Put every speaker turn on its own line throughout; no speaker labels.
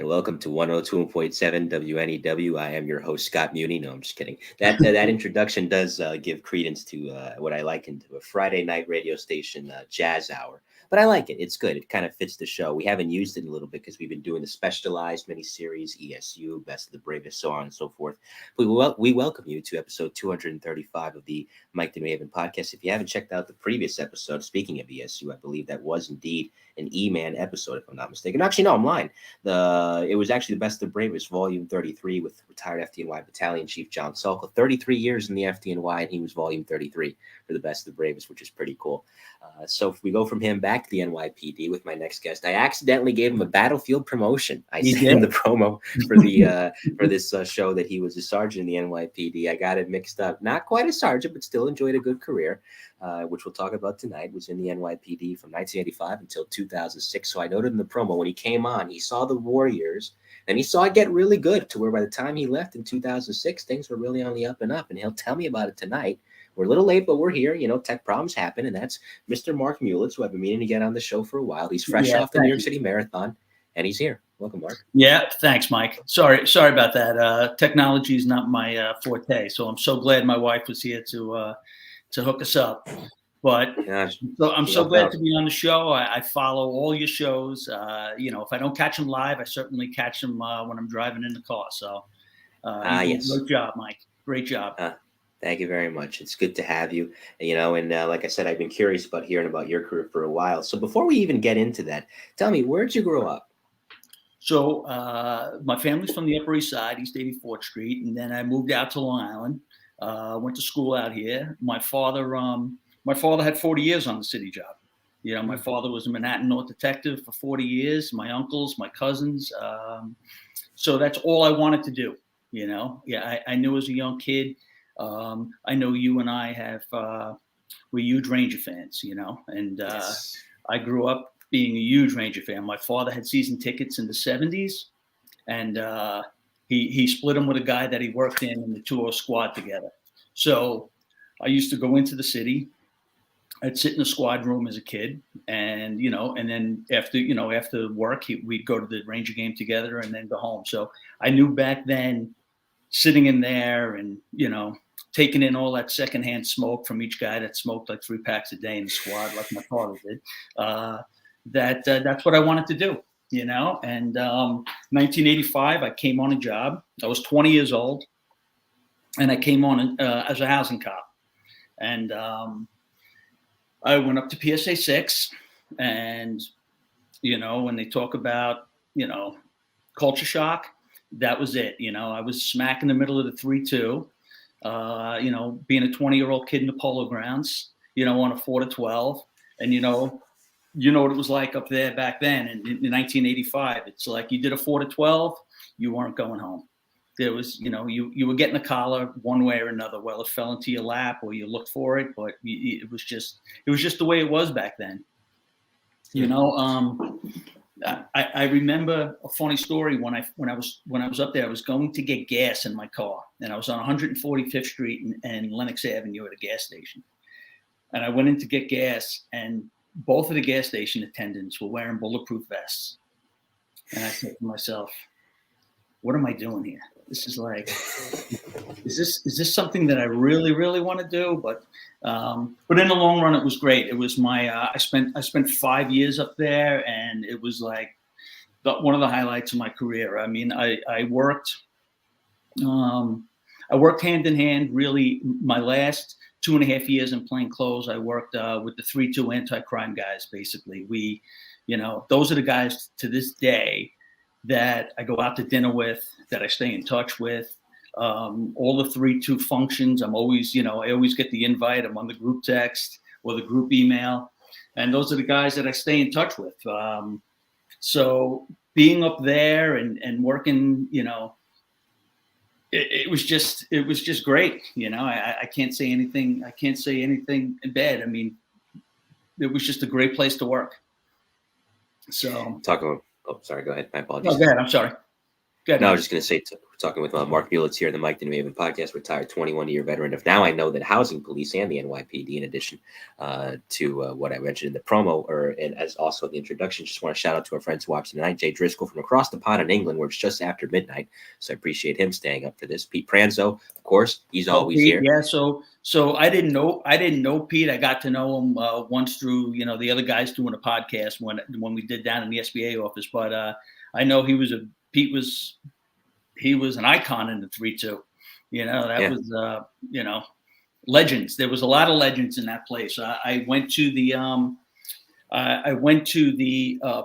Welcome to 102.7 WNEW. I am your host, Scott Muni. No, I'm just kidding. That introduction does give credence to what I liken to a Friday night radio station jazz hour. But I like it. It's good. It kind of fits the show. We haven't used it in a little bit because we've been doing the specialized miniseries, ESU, Best of the Bravest, so on and so forth. We welcome you to episode 235 of the Mike the New Haven podcast. If you haven't checked out the previous episode, speaking of ESU, I believe that was indeed an E-Man episode, if I'm not mistaken. Actually, no, I'm lying. It was actually the Best of the Bravest, volume 33, with retired FDNY Battalion Chief John Sokol. 33 years in the FDNY, and he was volume 33 for the Best of the Bravest, which is pretty cool. So if we go from him back to the NYPD with my next guest, I accidentally gave him a battlefield promotion. I said in the promo for the for this show that he was a sergeant in the NYPD. I got it mixed up. Not quite a sergeant, but still enjoyed a good career, which we'll talk about tonight. Was in the NYPD from 1985 until 2006. So I noted in the promo when he came on, he saw the war years, and he saw it get really good to where by the time he left in 2006, things were really on the up and up. And he'll tell me about it tonight. We're a little late, but we're here. You know, tech problems happen, and that's Mr. Mark Mulitz, who I've been meaning to get on the show for a while. He's fresh off the New York City Marathon, and he's here. Welcome, Mark.
Yeah, thanks, Mike. Sorry about that. Technology is not my forte, so I'm so glad my wife was here to hook us up. But I'm so glad to be on the show. I follow all your shows. If I don't catch them live, I certainly catch them when I'm driving in the car. So,
yes.
Great job, Mike. Great job.
Thank you very much. It's good to have you, and like I said, I've been curious about hearing about your career for a while. So before we even get into that, tell me, where'd you grow up?
So my family's from the Upper East Side, East 84th Street, and then I moved out to Long Island, went to school out here. My father had 40 years on the city job. My father was a Manhattan North detective for 40 years, my uncles, my cousins. So that's all I wanted to do, I knew as a young kid. I know you and I we're huge Ranger fans, and
Yes.
I grew up being a huge Ranger fan. My father had season tickets in the 70s, and he split them with a guy that he worked in the 2-0 squad together. So I used to go into the city. I'd sit in the squad room as a kid, and and then after work, we'd go to the Ranger game together and then go home. So I knew back then, sitting in there and taking in all that secondhand smoke from each guy that smoked like 3 packs a day in the squad, like my father did, that's what I wanted to do, And 1985, I came on a job. I was 20 years old, and I came on as a housing cop. And I went up to PSA 6, and when they talk about culture shock, that was it. I was smack in the middle of the 3-2. Being a 20-year-old kid in the Polo Grounds, on a 4-12, and you know what it was like up there back then in 1985. It's like you did a 4-12, you weren't going home. There was, you were getting a collar one way or another. Well, it fell into your lap or you looked for it, but it was just the way it was back then. I remember a funny story when I was up there. I was going to get gas in my car, and I was on 145th Street and Lenox Avenue at a gas station. And I went in to get gas, and both of the gas station attendants were wearing bulletproof vests. And I said to myself, "What am I doing here? This is like, is this something that I really, really want to do?" But in the long run, it was great. It was I spent 5 years up there, and it was like one of the highlights of my career. I mean, I worked hand in hand. Really, my last 2.5 years in plain clothes. I worked with the 3-2 anti-crime guys. Basically, those are the guys to this day that I go out to dinner with, that I stay in touch with. All the 3-2 functions, I'm always, I always get the invite. I'm on the group text or the group email, and those are the guys that I stay in touch with. So being up there and working, it was just great. I can't say anything. I can't say anything bad. I mean, it was just a great place to work. So
sorry, go ahead. My apologies.
No, go ahead. I'm sorry. Go ahead.
No, I was just going to say, talking with Mark Mulitz here, the Mike the Maven podcast, retired 21-year veteran of Now I Know That Housing Police and the NYPD, in addition to what I mentioned in the promo, and as also the introduction. Just want to shout out to our friends watching tonight, Jay Driscoll from across the pond in England, where it's just after midnight. So I appreciate him staying up for this. Pete Pranzo, of course, he's always
Pete,
here.
Yeah, so I didn't know Pete. I got to know him once through the other guys doing a podcast when we did down in the SBA office. But I know he was an icon in the 3-2. Was legends. There was a lot of legends in that place. I went to the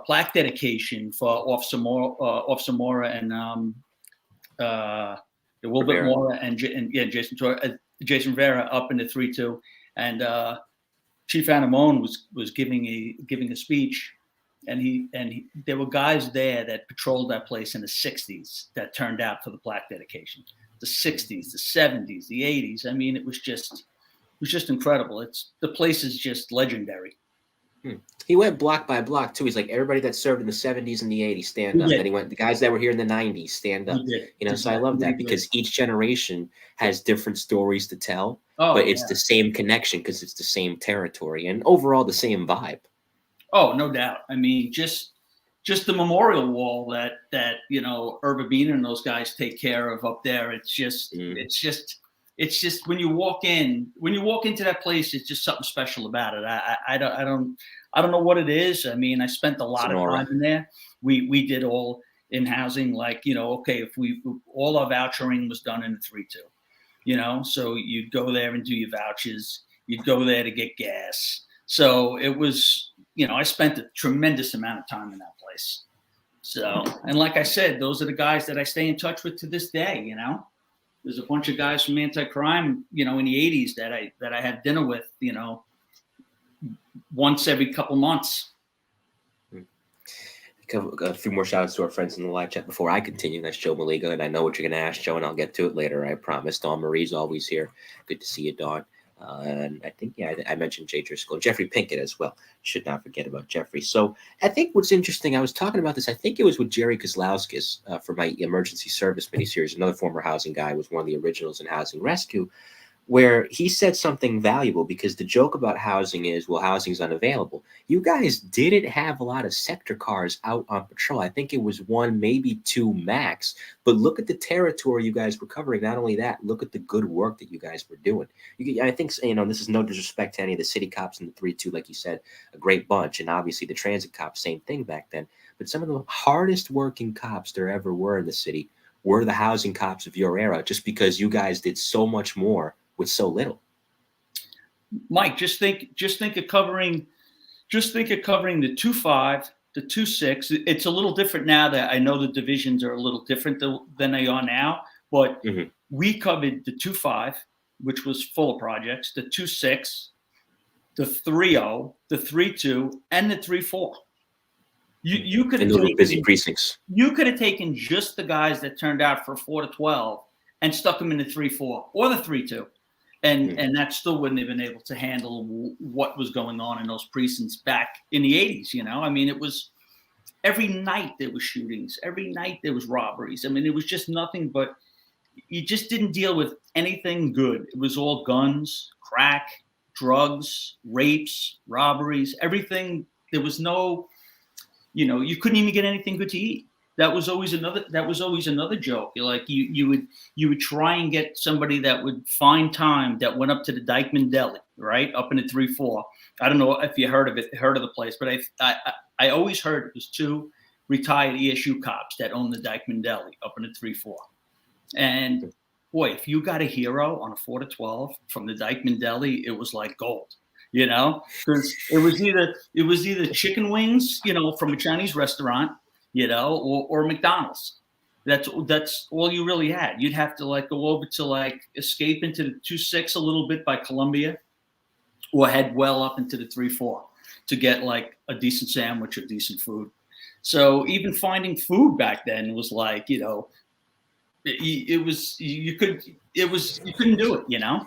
plaque dedication for Officer Mora and Wilbert Mora and Jason Vera up in the 3-2, and Chief Anamone was giving a speech. And there were guys there that patrolled that place in the 60s that turned out for the plaque dedication. The 60s, the 70s, the 80s. I mean, it was just incredible. The place is just legendary.
He went block by block too. He's like, everybody that served in the 70s and the 80s, stand up. And he went, the guys that were here in the 90s, stand up. So I love that because each generation has different stories to tell, but it's the same connection because it's the same territory and overall the same vibe.
Oh, no doubt. I mean, just the memorial wall that Urbabina and those guys take care of up there. It's just when you walk into that place, it's just something special about it. I don't know what it is. I mean, I spent a lot of time in there. We did all in housing, like, if all our vouchering was done in the 3-2, so you'd go there and do your vouchers. You'd go there to get gas. So it was, I spent a tremendous amount of time in that place. So, and like I said, those are the guys that I stay in touch with to this day. There's a bunch of guys from anti-crime, in the 80s that I had dinner with, once every couple months.
A few more shout outs to our friends in the live chat before I continue. That's Joe Maliga, and I know what you're going to ask, Joe, and I'll get to it later. I promise. Dawn Marie's always here. Good to see you, Dawn. And I think, I mentioned Jay Driscoll, Jeffrey Pinkett as well. Should not forget about Jeffrey. So I think what's interesting, I was talking about this, I think it was with Jerry Kozlowskis for my emergency service miniseries. Another former housing guy, was one of the originals in Housing Rescue, where he said something valuable, because the joke about housing is, well, housing's unavailable. You guys didn't have a lot of sector cars out on patrol. I think it was 1, maybe 2 max. But look at the territory you guys were covering. Not only that, look at the good work that you guys were doing. I think, this is no disrespect to any of the city cops in the 3-2, like you said, a great bunch. And obviously the transit cops, same thing back then. But some of the hardest working cops there ever were in the city were the housing cops of your era, just because you guys did so much more with so little.
Mike, just think of covering the 2-5, the 2-6. It's a little different now that I know the divisions are a little different than they are now, but we covered the 2-5, which was full of projects, the 2-6, the 3-0, the 3-2, and the 3-4. You could have taken
busy precincts.
You could have taken just the guys that turned out for 4-12 and stuck them in the 3-4 or the 3-2. And that still wouldn't have been able to handle what was going on in those precincts back in the 80s. I mean, it was every night there was shootings. Every night there was robberies. I mean, it was just nothing but, you just didn't deal with anything good. It was all guns, crack, drugs, rapes, robberies, everything. There was no, you couldn't even get anything good to eat. That was always another joke. Like you would try and get somebody that would find time that went up to the Dykeman Deli, right up in the 3-4. I don't know if you heard of the place, but I always heard it was 2 retired ESU cops that owned the Dykeman Deli up in the 3-4, and boy, if you got a hero on a 4 to 12 from the Dykeman Deli, it was like gold, you know, because it was either chicken wings, you know, from a Chinese restaurant, you know, or McDonald's. That's all you really had. You'd have to like go over to like escape into the 2-6 a little bit by Columbia, or head well up into the 3-4 to get like a decent sandwich or decent food. So even finding food back then was like, you know, you couldn't do it, you know.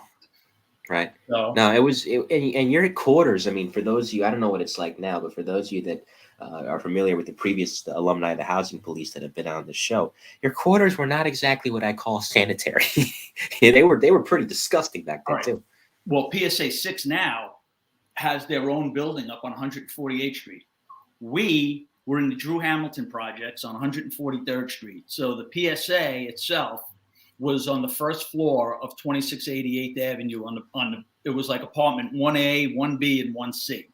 Right.
So
No, and your quarters. I mean, for those of you, I don't know what it's like now, but for those of you that are familiar with the previous alumni of the housing police that have been on the show, your quarters were not exactly what I call sanitary. Yeah, they were pretty disgusting back then too.
Well, PSA 6 now has their own building up on 148th Street. We were in the Drew Hamilton projects on 143rd Street. So the PSA itself was on the first floor of 2688th Avenue it was like apartment 1A, 1B, and 1C.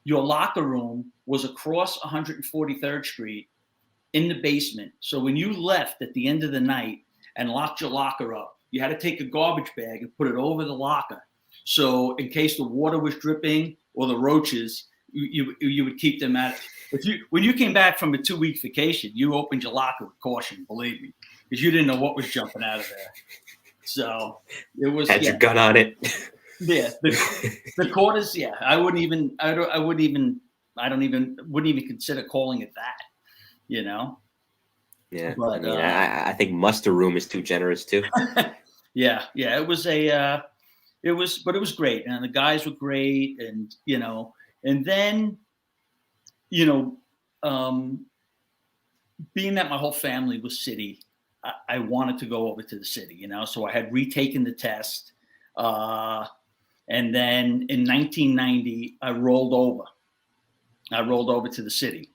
Your locker room was across 143rd Street in the basement. So when you left at the end of the night and locked your locker up, you had to take a garbage bag and put it over the locker. So in case the water was dripping or the roaches, you would keep them at it. When you came back from a 2-week vacation, you opened your locker with caution, believe me, because you didn't know what was jumping out of there. So it was
had your gun on it.
Yeah, the quarters. Yeah, I wouldn't even consider calling it that. You know.
Yeah,
but,
I mean, I think muster room is too generous too.
Yeah, it was but it was great, and the guys were great, and you know, and then, you know, being that my whole family was city, I wanted to go over to the city, you know, so I had retaken the test, and then in 1990 I rolled over to the city.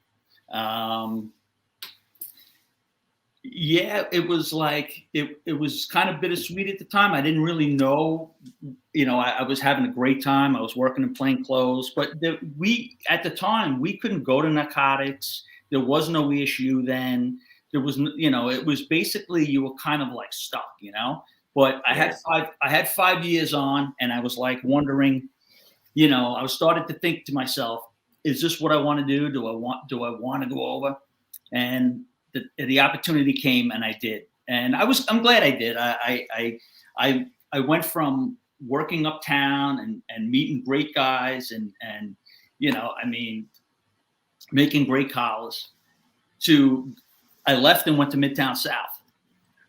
Yeah, it was like it was kind of bittersweet at the time. I didn't really know, you know, I was having a great time. I was working in plain clothes, but at the time we couldn't go to narcotics. There was no issue then. There was, you know, it was basically you were kind of like stuck, you know. But I had 5 years on, and I was like wondering, you know, I was starting to think to myself, is this what I want to do? Do I want to go over? And the opportunity came, and I did, and I'm glad I did. I went from working uptown and meeting great guys and you know, I mean, making great collars, to I left and went to Midtown South.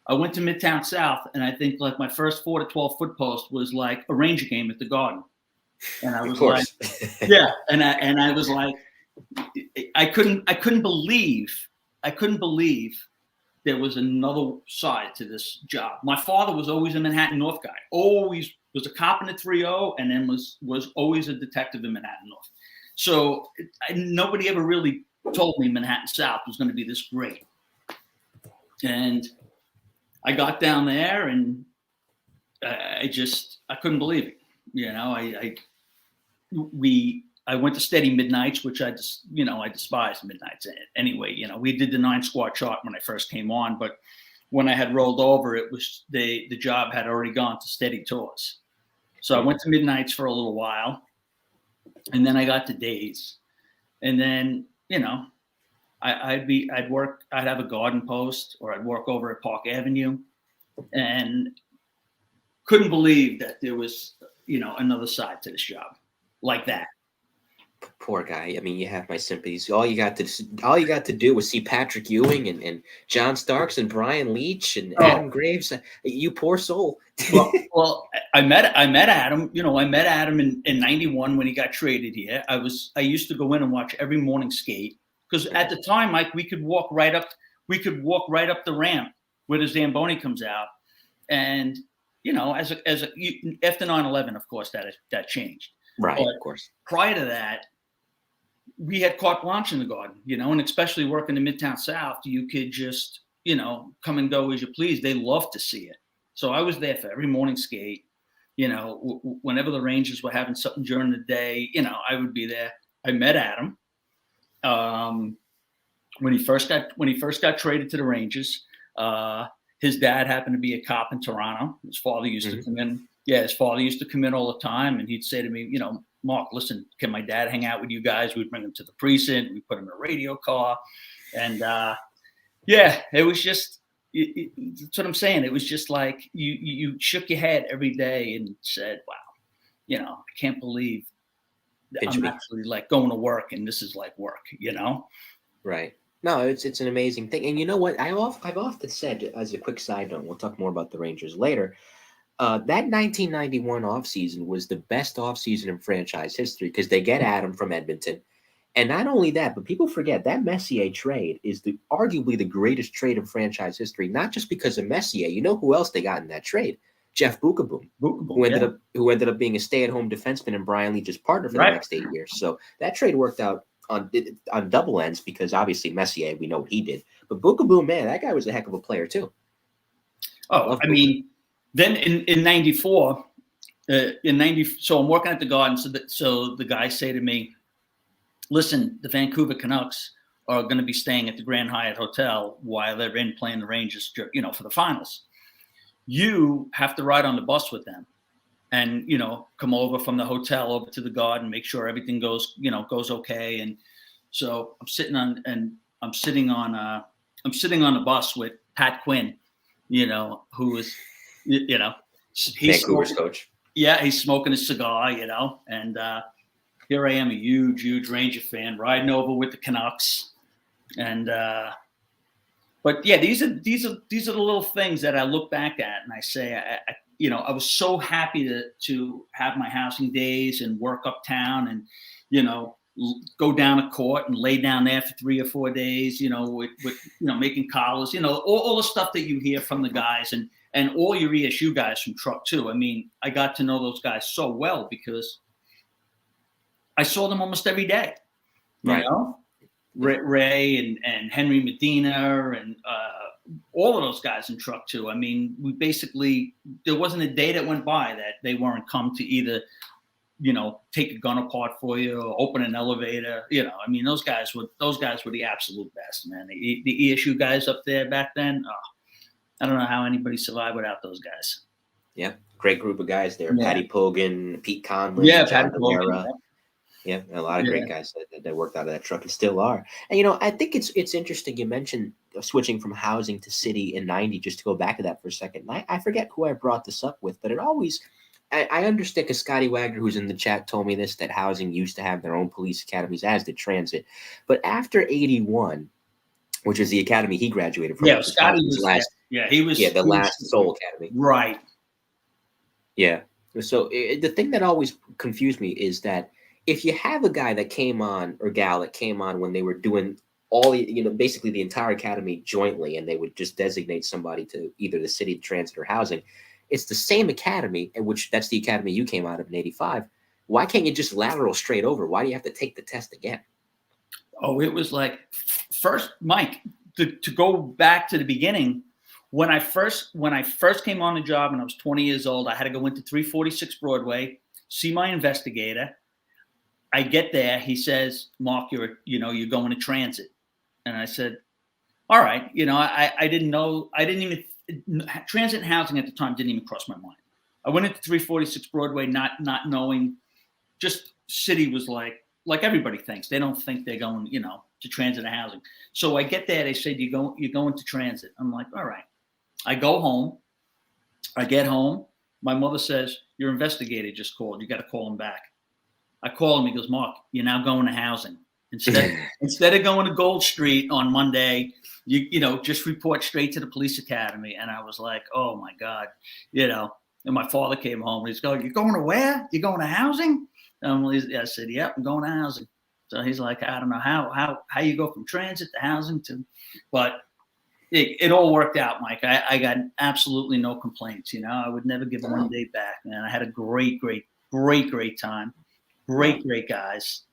I went to Midtown South, and I think like my first 4 to 12 foot post was like a Ranger game at the Garden, and I was like, yeah, and I was like, I couldn't believe there was another side to this job. My father was always a Manhattan North guy, always was a cop in the 3-0, and then was always a detective in Manhattan North. So nobody ever really told me Manhattan South was going to be this great. And I got down there, and I couldn't believe it. You know, I went to steady midnights, which I despised midnights anyway. You know, we did the 9 squad chart when I first came on, but when I had rolled over, it was the job had already gone to steady tours. So I went to midnights for a little while, and then I got to days, and then, you know, I'd have a garden post, or I'd work over at Park Avenue, and couldn't believe that there was, you know, another side to this job like that.
Poor guy. I mean, you have my sympathies. All you got to do was see Patrick Ewing and John Starks and Brian Leach and Adam Graves. You poor soul.
well, I met Adam. You know, I met Adam in '91 when he got traded here. I used to go in and watch every morning skate, because at the time, Mike, we could walk right up the ramp where the Zamboni comes out, and you know, after 9/11, of course, that changed.
Right,
but
of course.
Prior to that, we had carte blanche in the Garden, you know, and especially working in Midtown South, you could just, you know, come and go as you please. They loved to see it. So I was there for every morning skate. You know, whenever the Rangers were having something during the day, you know, I would be there. I met Adam when he first got traded to the Rangers. His dad happened to be a cop in Toronto. His father used to come in. Yeah, his father used to come in all the time, and he'd say to me, Mark, listen, can my dad hang out with you guys? We'd bring him to the precinct. We'd put him in a radio car. And it was just, that's what I'm saying. It was just like you shook your head every day and said, wow, I can't believe I'm actually like going to work and this is like work,
Right. No, it's an amazing thing. And you know what? I've often said, as a quick side note, we'll talk more about the Rangers later, that 1991 offseason was the best offseason in franchise history because they get Adam from Edmonton. And not only that, but people forget that Messier trade is arguably the greatest trade in franchise history, not just because of Messier. You know who else they got in that trade? Jeff Bukaboom, who ended up being a stay-at-home defenseman and Brian Leach's partner for the next 8 years. So that trade worked out on double ends because obviously Messier, we know what he did. But Bukaboom, man, that guy was a heck of a player too.
Oh, I mean, then in 94, so I'm working at the Garden. So the guys say to me, listen, the Vancouver Canucks are going to be staying at the Grand Hyatt Hotel while they're in playing the Rangers, for the finals. You have to ride on the bus with them and, come over from the hotel over to the Garden, make sure everything goes okay. And so I'm sitting on the bus with Pat Quinn, who is, he's
Vancouver's coach.
Yeah. He's smoking a cigar, and, here I am, a huge Ranger fan, riding over with the Canucks, and but yeah, these are the little things that I look back at and I say, I was so happy to have my housing days and work uptown, and go down to court and lay down there for 3 or 4 days, with making collars, all the stuff that you hear from the guys and all your ESU guys from Truck too. I mean, I got to know those guys so well because I saw them almost every day, Ray and Henry Medina and all of those guys in Truck too. I mean, there wasn't a day that went by that they weren't come to either, take a gun apart for you or open an elevator. I mean, those guys were the absolute best, man. The ESU guys up there back then. I don't know how anybody survived without those guys.
Yeah, great group of guys there. Yeah. Patty Pogan, Pete Conlon, John Demera. Yeah, a lot of great guys that worked out of that Truck and still are. And, I think it's interesting. You mentioned switching from housing to city in 90, just to go back to that for a second. I forget who I brought this up with, but I understand because Scotty Wagner, who's in the chat, told me this, that housing used to have their own police academies, as did transit. But after 81, which is the academy he graduated from.
Yeah, Scotty was last. Yeah, he was.
Yeah, the last Soul Academy.
Right.
Yeah. So the thing that always confused me is that if you have a guy that came on or gal that came on when they were doing basically the entire academy jointly, and they would just designate somebody to either the city, transit, or housing, it's the same academy, that's the academy you came out of in 85. Why can't you just lateral straight over? Why do you have to take the test again?
Oh, it was like first, Mike, to go back to the beginning. When I first came on the job and I was 20 years old, I had to go into 346 Broadway, see my investigator. I get there. He says, Mark, you're going to transit. And I said, all right. I didn't know. I didn't even transit and housing at the time didn't even cross my mind. I went into 346 Broadway, not knowing, just city was like everybody thinks. They don't think they're going, to transit and housing. So I get there. They said, you're going to transit. I'm like, all right. I go home. I get home. My mother says, your investigator just called. You got to call him back. I call him. He goes, Mark, you're now going to housing. Instead of going to Gold Street on Monday, you just report straight to the police academy. And I was like, oh my God, And my father came home. And he's going, you're going to where? You're going to housing? I said, yep, I'm going to housing. So he's like, I don't know how you go from transit to housing but it all worked out, Mike. I got absolutely no complaints. I would never give one day back, man. I had a great time. Great guys.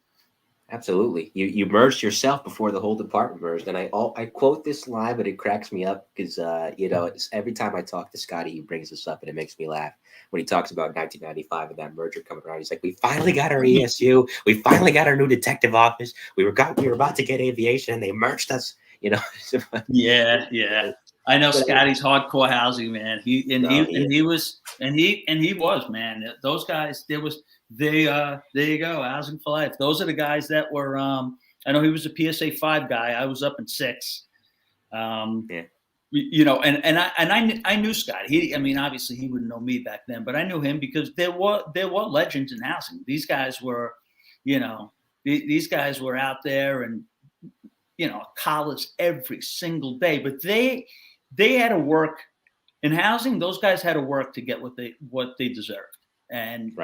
Absolutely. You merged yourself before the whole department merged. And I quote this line, but it cracks me up because, every time I talk to Scotty, he brings this up and it makes me laugh. When he talks about 1995 and that merger coming around, he's like, we finally got our ESU. We finally got our new detective office. We were about to get aviation and they merged us,
Yeah. I know
But
Scotty's hardcore housing, man. He was man. Those guys, there you go, housing for life. Those are the guys that were. I know he was a PSA 5 guy. I was up in 6.
Yeah.
I knew Scott. Obviously he wouldn't know me back then, but I knew him because there were legends in housing. These guys were, these guys were out there and college every single day. But they had to work in housing. Those guys had to work to get what they deserved. And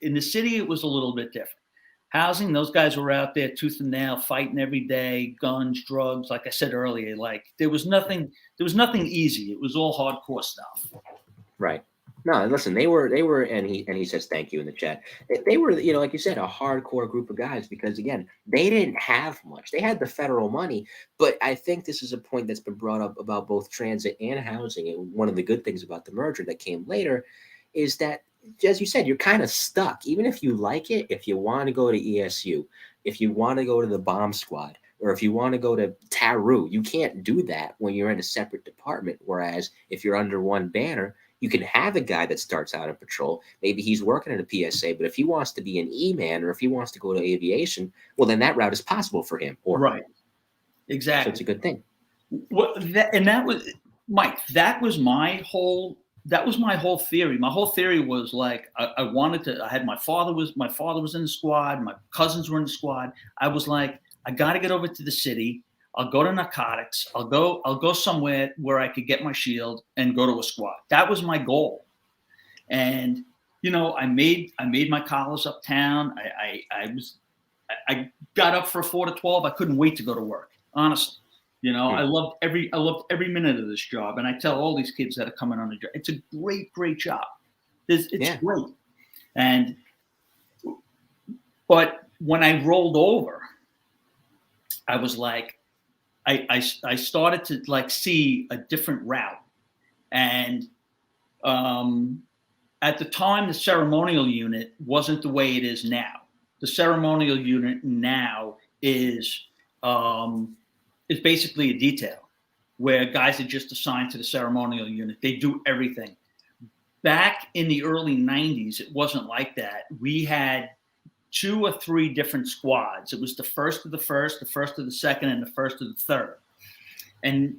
in the city, it was a little bit different. Housing, those guys were out there tooth and nail, fighting every day, guns, drugs. Like I said earlier, like there was nothing easy. It was all hardcore stuff.
Right. No, listen, they were, and he says thank you in the chat. They were, like you said, a hardcore group of guys because again, they didn't have much. They had the federal money, but I think this is a point that's been brought up about both transit and housing. And one of the good things about the merger that came later is that, as you said, you're kind of stuck. Even if you like it, if you want to go to ESU, if you want to go to the bomb squad, or if you want to go to TARU, you can't do that when you're in a separate department. Whereas if you're under one banner, you can have a guy that starts out in patrol. Maybe he's working at a PSA, but if he wants to be an E-man or if he wants to go to aviation, well, then that route is possible for him.
Right. Exactly.
So it's a good thing.
Well, that was Mike. That was my whole theory. My whole theory was like I wanted to. I had my father was in the squad. My cousins were in the squad. I was like, I got to get over to the city. I'll go to narcotics. I'll go somewhere where I could get my shield and go to a squad. That was my goal. And I made my collars uptown. I got up for 4 to 12. I couldn't wait to go to work. Honestly. I loved every minute of this job. And I tell all these kids that are coming on the job, it's a great job. It's great. But when I rolled over, I was like, I started to like see a different route. And at the time, the ceremonial unit wasn't the way it is now. The ceremonial unit now is basically a detail where guys are just assigned to the ceremonial unit. They do everything. Back in the early 90s, it wasn't like that. We had 2 or 3 different squads. It was the first of the first, the first of the second, and the first of the third. And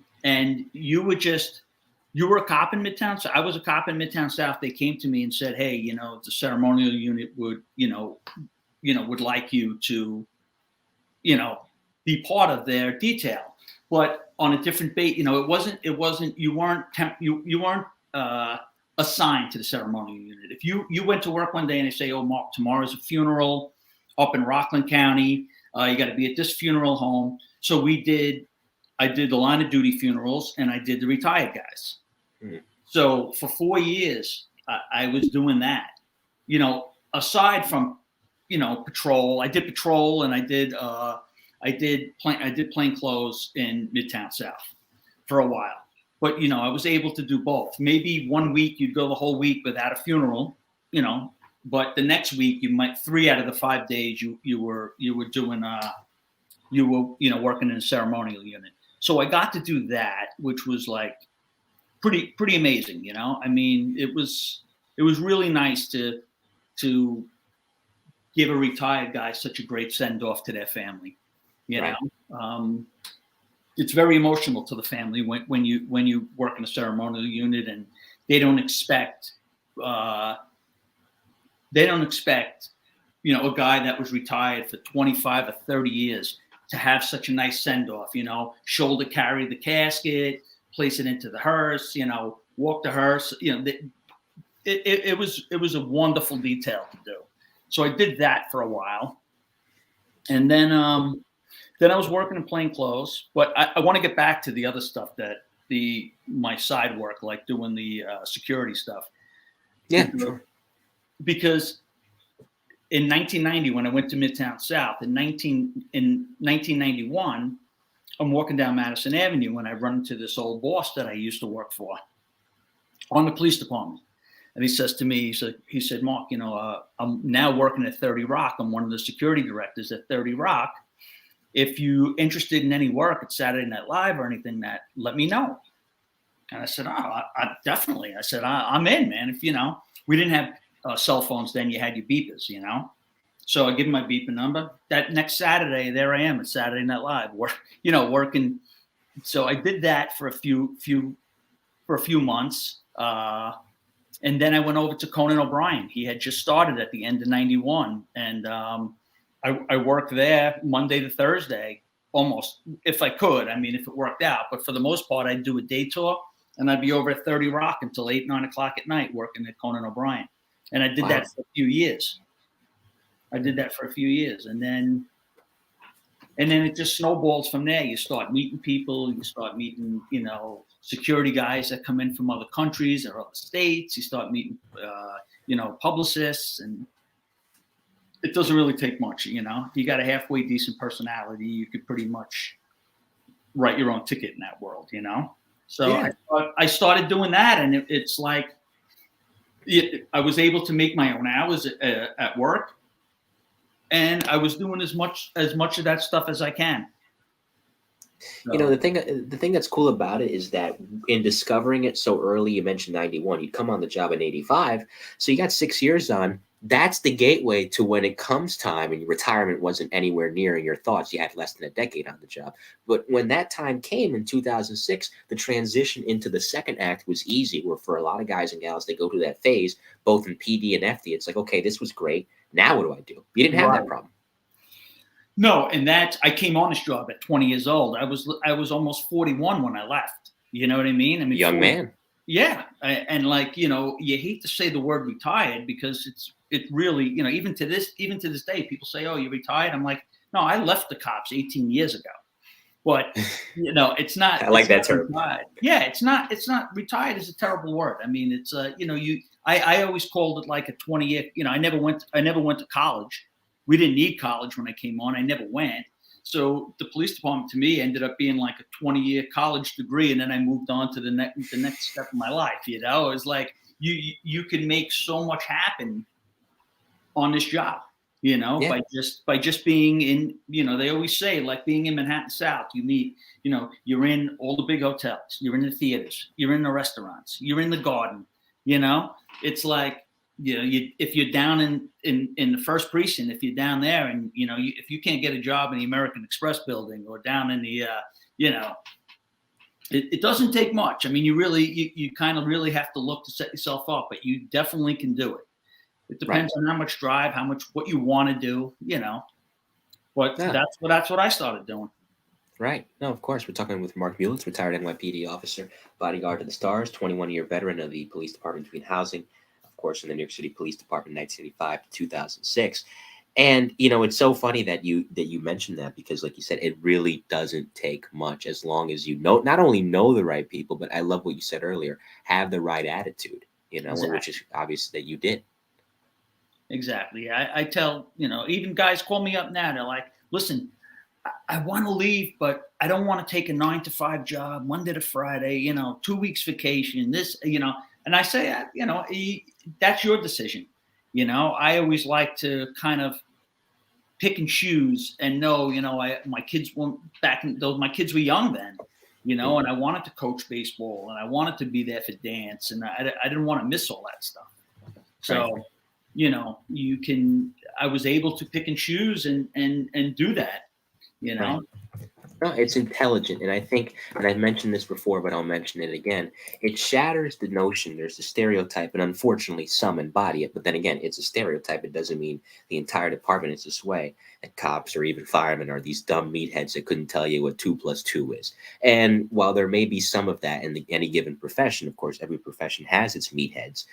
you were a cop in Midtown. So I was a cop in Midtown South. They came to me and said, hey, the ceremonial unit would like you to, be part of their detail, but on a different base. You weren't assigned to the ceremonial unit. If you went to work one day and they say, oh, Mark, tomorrow's a funeral up in Rockland County. You got to be at this funeral home. So I did the line of duty funerals and I did the retired guys. Mm-hmm. So for 4 years, I was doing that, aside from, patrol. I did patrol and I did plain clothes in Midtown South for a while. But, I was able to do both. Maybe 1 week you'd go the whole week without a funeral, but the next week you might 3 out of the 5 days you were doing working in a ceremonial unit. So I got to do that, which was like pretty amazing. It was really nice to give a retired guy such a great send off to their family.
Right.
It's very emotional to the family when you work in a ceremonial unit and they don't expect a guy that was retired for 25 or 30 years to have such a nice send off, shoulder carry the casket, place it into the hearse, walk the hearse, it was a wonderful detail to do. So I did that for a while. And then I was working in plain clothes, but I want to get back to the other stuff that my side work, like doing the security stuff.
Yeah, sure.
Because in 1990, when I went to Midtown South, in 1991, I'm walking down Madison Avenue and I run into this old boss that I used to work for on the police department. And he says to me, he said, Mark, I'm now working at 30 Rock. I'm one of the security directors at 30 Rock. If you're interested in any work at Saturday Night Live or anything, let me know. And I said, I definitely. I said, I'm in, man. If, we didn't have cell phones then. You had your beepers, So I give him my beeper number. That next Saturday, there I am at Saturday Night Live, working. So I did that for a few months. And then I went over to Conan O'Brien. He had just started at the end of 91. And I worked there Monday to Thursday, almost, if I could. I mean, if it worked out. But for the most part, I'd do a day tour, and I'd be over at 30 Rock until 8, 9 o'clock at night working at Conan O'Brien. And I did that for a few years. And then it just snowballs from there. You start meeting people. You start meeting, security guys that come in from other countries or other states. You start meeting, publicists, and it doesn't really take much. You got a halfway decent personality. You could pretty much write your own ticket in that world. So yeah. I started doing that, and it's like I was able to make my own hours at work. And I was doing as much of that stuff as I can. So.
The thing that's cool about it is that in discovering it so early, you mentioned 91, you'd come on the job in 85. So you got 6 years on. That's the gateway to when it comes time and your retirement wasn't anywhere near in your thoughts. You had less than a decade on the job. But when that time came in 2006, the transition into the second act was easy, where for a lot of guys and gals, they go through that phase, both in PD and FD. It's like, okay, this was great. Now what do I do? You didn't have that problem.
No, and I came on this job at 20 years old. I was almost 41 when I left. You know what I mean?
Young man.
Yeah, and you hate to say the word retired because it really, even to this day, people say, "Oh, you retired." I'm like, no, I left the cops 18 years ago. But it's not.
I like that term.
Retired. Yeah, it's not. Retired is a terrible word. I mean, it's I always called it like a 20-year. I never went to college. We didn't need college when I came on. I never went. So the police department to me ended up being like a 20-year college degree, and then I moved on to the next step of my life. It was like you can make so much happen on this job. Yeah. by just being in. They always say, like, being in Manhattan South, you meet. You're in all the big hotels. You're in the theaters. You're in the restaurants. You're in the garden. It's like. If you're down in the first precinct, if you're down there and, if you can't get a job in the American Express building or down in the, it doesn't take much. I mean, you kind of really have to look to set yourself up, but you definitely can do it. It depends on how much drive, what you want to do, but that's what I started doing.
Right. No, of course. We're talking with Mark Mulitz, retired NYPD officer, bodyguard to the stars, 21-year veteran of the police department between housing, course, in the New York City Police Department, 1985 to 2006. And it's so funny that you mentioned that, because, like you said, it really doesn't take much, as long as not only know the right people, but I love what you said earlier, have the right attitude. Exactly. Which is obvious that you did.
Exactly. I tell even guys call me up now. They're like, "Listen, I want to leave, but I don't want to take a 9-to-5 job, Monday to Friday. 2 weeks vacation. This, And I say, that's your decision. I always like to kind of pick and choose and know, my kids my kids were young then, and I wanted to coach baseball and I wanted to be there for dance, and I didn't want to miss all that stuff. So, I was able to pick and choose and do that,
Right. No, it's intelligent. And I think, and I've mentioned this before, but I'll mention it again. It shatters the notion. There's a stereotype, and unfortunately some embody it. But then again, it's a stereotype. It doesn't mean the entire department is this way. That cops or even firemen are these dumb meatheads that couldn't tell you what 2 + 2 is. And while there may be some of that in any given profession, of course, every profession has its meatheads.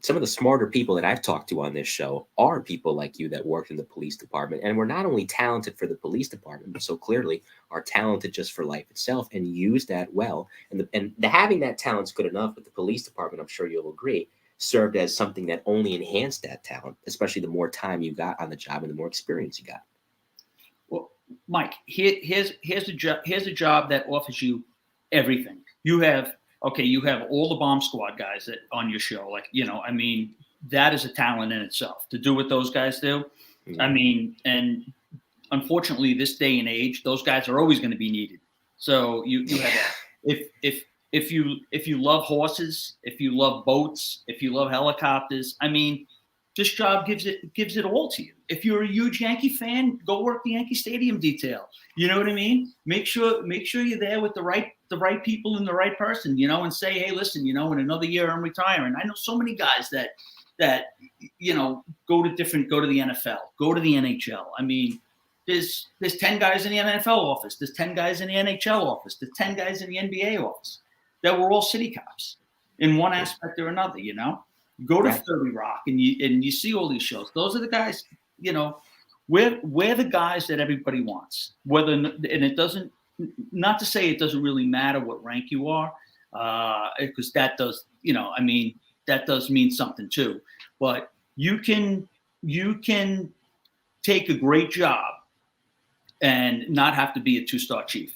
Some of the smarter people that I've talked to on this show are people like you that worked in the police department, and were not only talented for the police department, but so clearly are talented just for life itself, and use that well. And having that talent's good enough, but the police department, I'm sure you'll agree, served as something that only enhanced that talent, especially the more time you got on the job and the more experience you got.
Well, Mike, here's a job that offers you everything. You have all the bomb squad guys that on your show, that is a talent in itself to do what those guys do. Mm-hmm. And unfortunately, this day and age, those guys are always going to be needed. So you have that. if you love horses, if you love boats, if you love helicopters, I mean, this job gives it all to you. If you're a huge Yankee fan, go work the Yankee Stadium detail. You know what I mean? Make sure you're there with the right people and the right person, you know, and say, hey, listen, you know, in another year I'm retiring. I know so many guys that you know go to the NFL, go to the NHL. I mean, there's 10 guys in the NFL office, there's 10 guys in the NHL office, there's 10 guys in the NBA office that were all city cops in one aspect or another, you know. Go to 30 Rock and you see all these shows. Those are the guys, you know, we're the guys that everybody wants. And it doesn't, not to say it doesn't really matter what rank you are, because that does, you know, I mean, that does mean something too. But you can take a great job and not have to be a 2-star chief,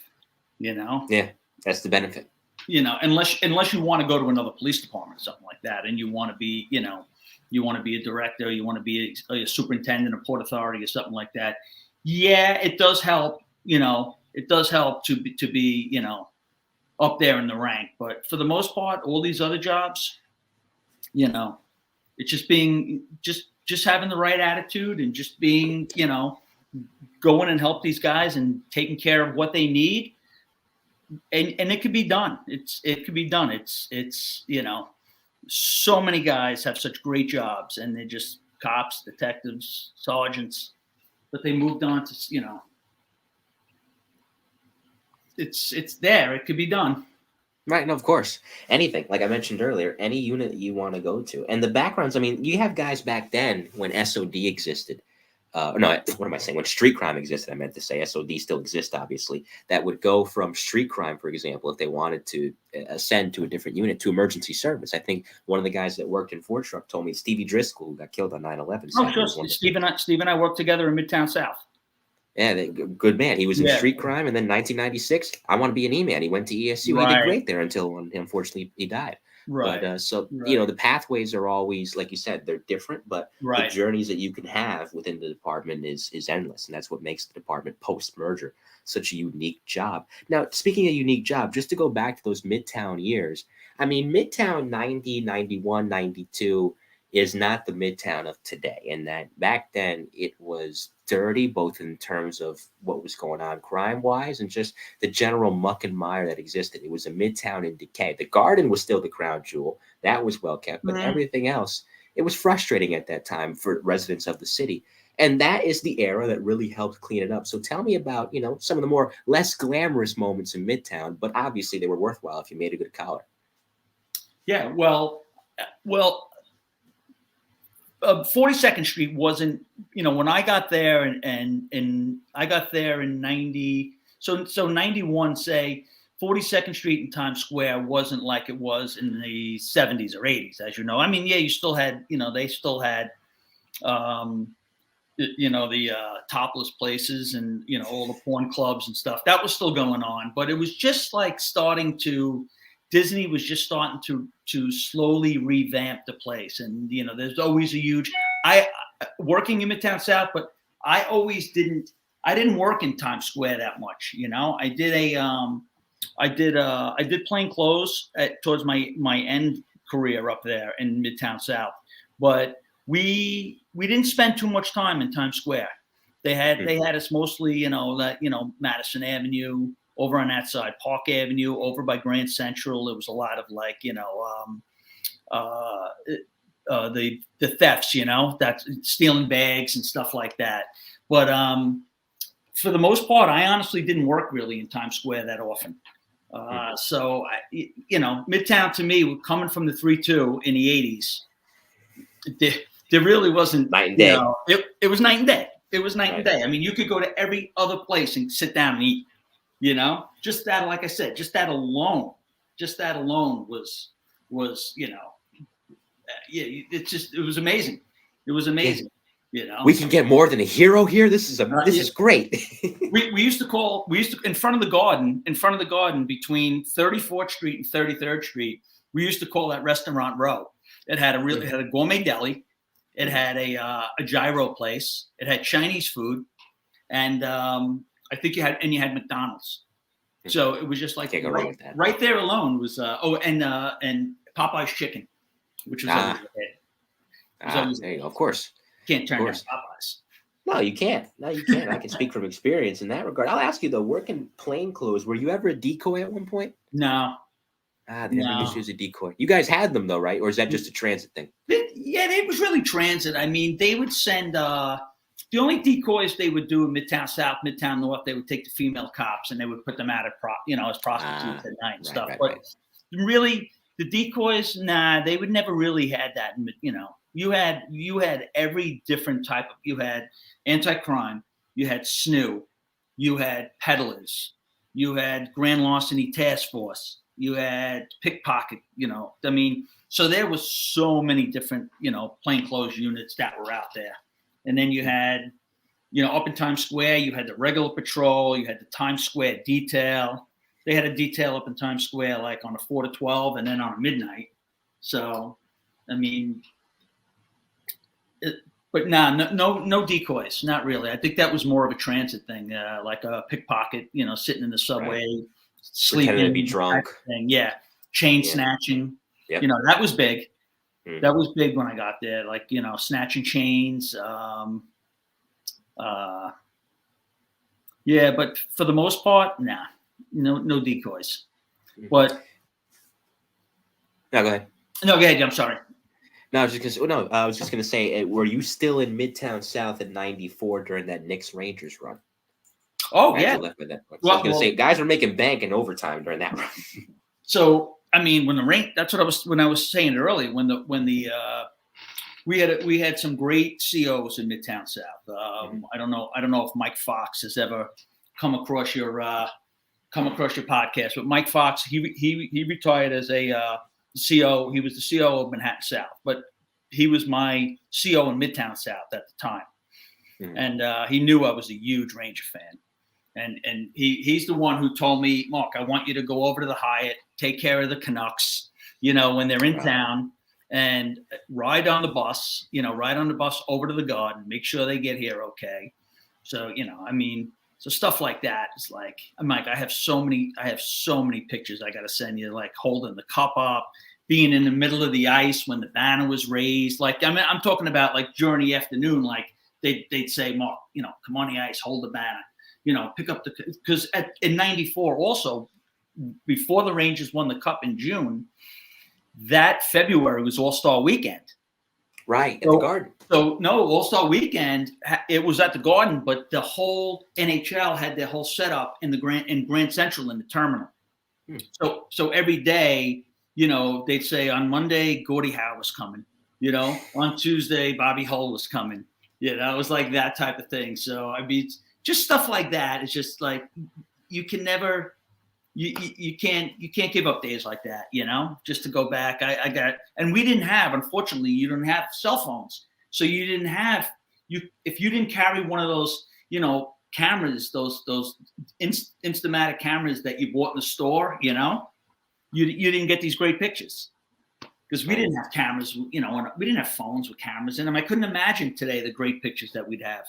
you know?
Yeah, that's the benefit.
You know, unless you want to go to another police department or something like that, and you want to be, you know, you want to be a director, you want to be a superintendent of Port Authority or something like that. Yeah, it does help. You know, it does help to be, you know, up there in the rank. But for the most part, all these other jobs, you know, it's just being just having the right attitude and just being, you know, going and help these guys and taking care of what they need. And it could be done. It could be done. It's you know, so many guys have such great jobs and they're just cops, detectives, sergeants, but they moved on to, you know, it's there. It could be done.
Right. No, of course. Anything, like I mentioned earlier, any unit you want to go to. And the backgrounds, I mean, you have guys back then when SOD existed. No, what am I saying? When street crime existed, I meant to say SOD still exists, obviously, that would go from street crime, for example, if they wanted to ascend to a different unit, to emergency service. I think one of the guys that worked in Ford Truck told me Stevie Driscoll, who got killed on 9/11.
Oh, sure. Steve and I worked together in Midtown South.
Yeah, good man. He was in street crime, and then 1996, I want to be an E-man. He went to ESU. Right. He did great there until, unfortunately, he died. Right. But you know, the pathways are always, like you said, they're different, but the journeys that you can have within the department is endless. And that's what makes the department post-merger such a unique job. Now, speaking of unique job, just to go back to those Midtown years, I mean, Midtown 90, 91, 92 is not the Midtown of today. And that back then it was dirty, both in terms of what was going on crime-wise and just the general muck and mire that existed. It was a Midtown in decay. The Garden was still the crown jewel. That was well kept, but everything else, it was frustrating at that time for residents of the city. And that is the era that really helped clean it up. So tell me about, you know, some of the more less glamorous moments in Midtown, but obviously they were worthwhile if you made a good collar.
Yeah, well, 42nd Street wasn't, you know, when I got there and I got there in 90, so 91, say 42nd Street and Times Square wasn't like it was in the 70s or 80s, as you know. I mean, yeah, you still had, you know, they still had, you know, the topless places and, you know, all the porn clubs and stuff. That was still going on, but it was just like Disney was just starting to slowly revamp the place. And, you know, there's always a huge, working in Midtown South, but I didn't work in Times Square that much. You know, I did plain clothes towards my end career up there in Midtown South, but we didn't spend too much time in Times Square. They had us mostly, you know, Madison Avenue, over on that side, Park Avenue, over by Grand Central. It was a lot of like, you know, the thefts, you know, that stealing bags and stuff like that. But for the most part, I honestly didn't work really in Times Square that often. So, you know, Midtown to me, coming from the 3-2 in the 80s, there really wasn't
night and day.
You know, it was night and day. It was night and day. I mean, you could go to every other place and sit down and eat. You know, just that, like I said, just that alone was, you know, yeah, it was amazing. It was amazing. You know,
we can get more than a hero here. This is great.
we used to in front of the garden between 34th Street and 33rd Street. We used to call that Restaurant Row. It had a gourmet deli. It had a gyro place. It had Chinese food, and I think you had McDonald's. So it was just like
Can't go wrong with that.
right there alone was and Popeye's chicken, which was always ahead.
There you go. Of course.
Can't turn down Popeyes.
No, you can't. No, you can't. I can speak from experience in that regard. I'll ask you though, working plainclothes, were you ever a decoy at one point?
No.
They never used to use a decoy. You guys had them though, right? Or is that just a transit thing?
It was really transit. I mean, they would send the only decoys they would do in Midtown South, Midtown North, they would take the female cops and they would put them out at as prostitutes at night and stuff. But really, the decoys, they would never really had that. You had every different type of. You had anti-crime, you had SNU, you had peddlers, you had grand larceny task force, you had pickpocket. So there was so many different plainclothes units that were out there. And then you had, up in Times Square, you had the regular patrol, you had the Times Square detail. They had a detail up in Times Square, like on a 4 to 12 and then on a midnight. So, but no decoys, not really. I think that was more of a transit thing, like a pickpocket, sitting in the subway, sleeping.
Pretending to be drunk.
Yeah. Chain snatching.
Yep.
That was big. That was big when I got there, like, snatching chains. But for the most part, no decoys. But
no, go ahead.
No, go ahead. I'm sorry.
No, I was just gonna say, were you still in Midtown South in '94 during that Knicks Rangers run?
Oh, yeah.
Left by that point. So I was gonna say, guys were making bank in overtime during that run.
So. That's what when I was saying earlier, we had some great COs in Midtown South. I don't know if Mike Fox has ever come across your podcast, but Mike Fox, he retired as a CO. He was the CO of Manhattan South, but he was my CO in Midtown South at the time. And he knew I was a huge Ranger fan. And he's the one who told me, Mark, I want you to go over to the Hyatt, take care of the Canucks, when they're in town, and ride on the bus over to the Garden, make sure they get here okay. So, so stuff like that. It's like, I have so many pictures I got to send you, like holding the cup up, being in the middle of the ice when the banner was raised. Like, I'm talking about like during the afternoon, like they'd say, Mark, come on the ice, hold the banner. Pick up because in '94 also, before the Rangers won the Cup in June, that February was All-Star Weekend.
Right, at the Garden.
So, no, All-Star Weekend, it was at the Garden, but the whole NHL had their whole setup in Grand Central in the terminal. So every day, they'd say on Monday, Gordie Howe was coming. On Tuesday, Bobby Hull was coming. It was like that type of thing. So, just stuff like that. It's just like you can never, you can't give up days like that, just to go back. And we didn't have, unfortunately, you didn't have cell phones. So you didn't have, if you didn't carry one of those, cameras, those Instamatic cameras that you bought in the store, you didn't get these great pictures. Because we didn't have cameras, and we didn't have phones with cameras in them. I couldn't imagine today the great pictures that we'd have.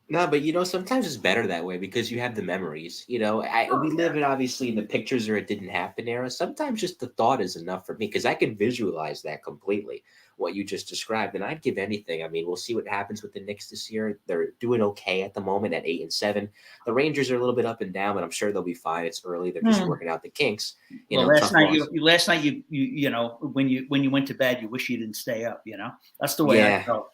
No, but sometimes it's better that way because you have the memories. We live in obviously in the pictures or it didn't happen era. Sometimes just the thought is enough for me because I can visualize that completely, what you just described. And I'd give anything. We'll see what happens with the Knicks this year. They're doing okay at the moment at 8-7. The Rangers are a little bit up and down, but I'm sure they'll be fine. It's early. They're just working out the kinks.
Last night you when you went to bed, you wish you didn't stay up. That's the way I felt.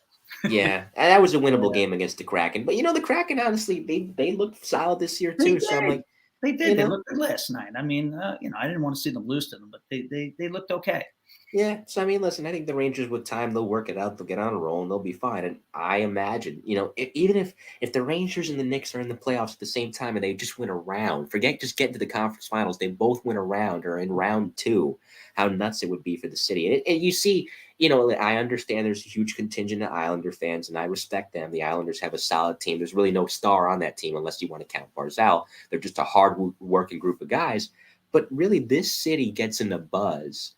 Yeah, and that was a winnable game against the Kraken. But the Kraken, honestly, they looked solid this year too. So I'm like,
they did. They looked good last night. I didn't want to see them lose to them, but they looked okay.
Yeah. So listen, I think the Rangers with time they'll work it out. They'll get on a roll and they'll be fine. And I imagine, even if the Rangers and the Knicks are in the playoffs at the same time and they just win a round, forget just getting to the conference finals, they both win a round or in round 2, how nuts it would be for the city. And you see. I understand there's a huge contingent of Islander fans, and I respect them. The Islanders have a solid team. There's really no star on that team unless you want to count Barzal. They're just a hard-working group of guys. But really, this city gets in the buzz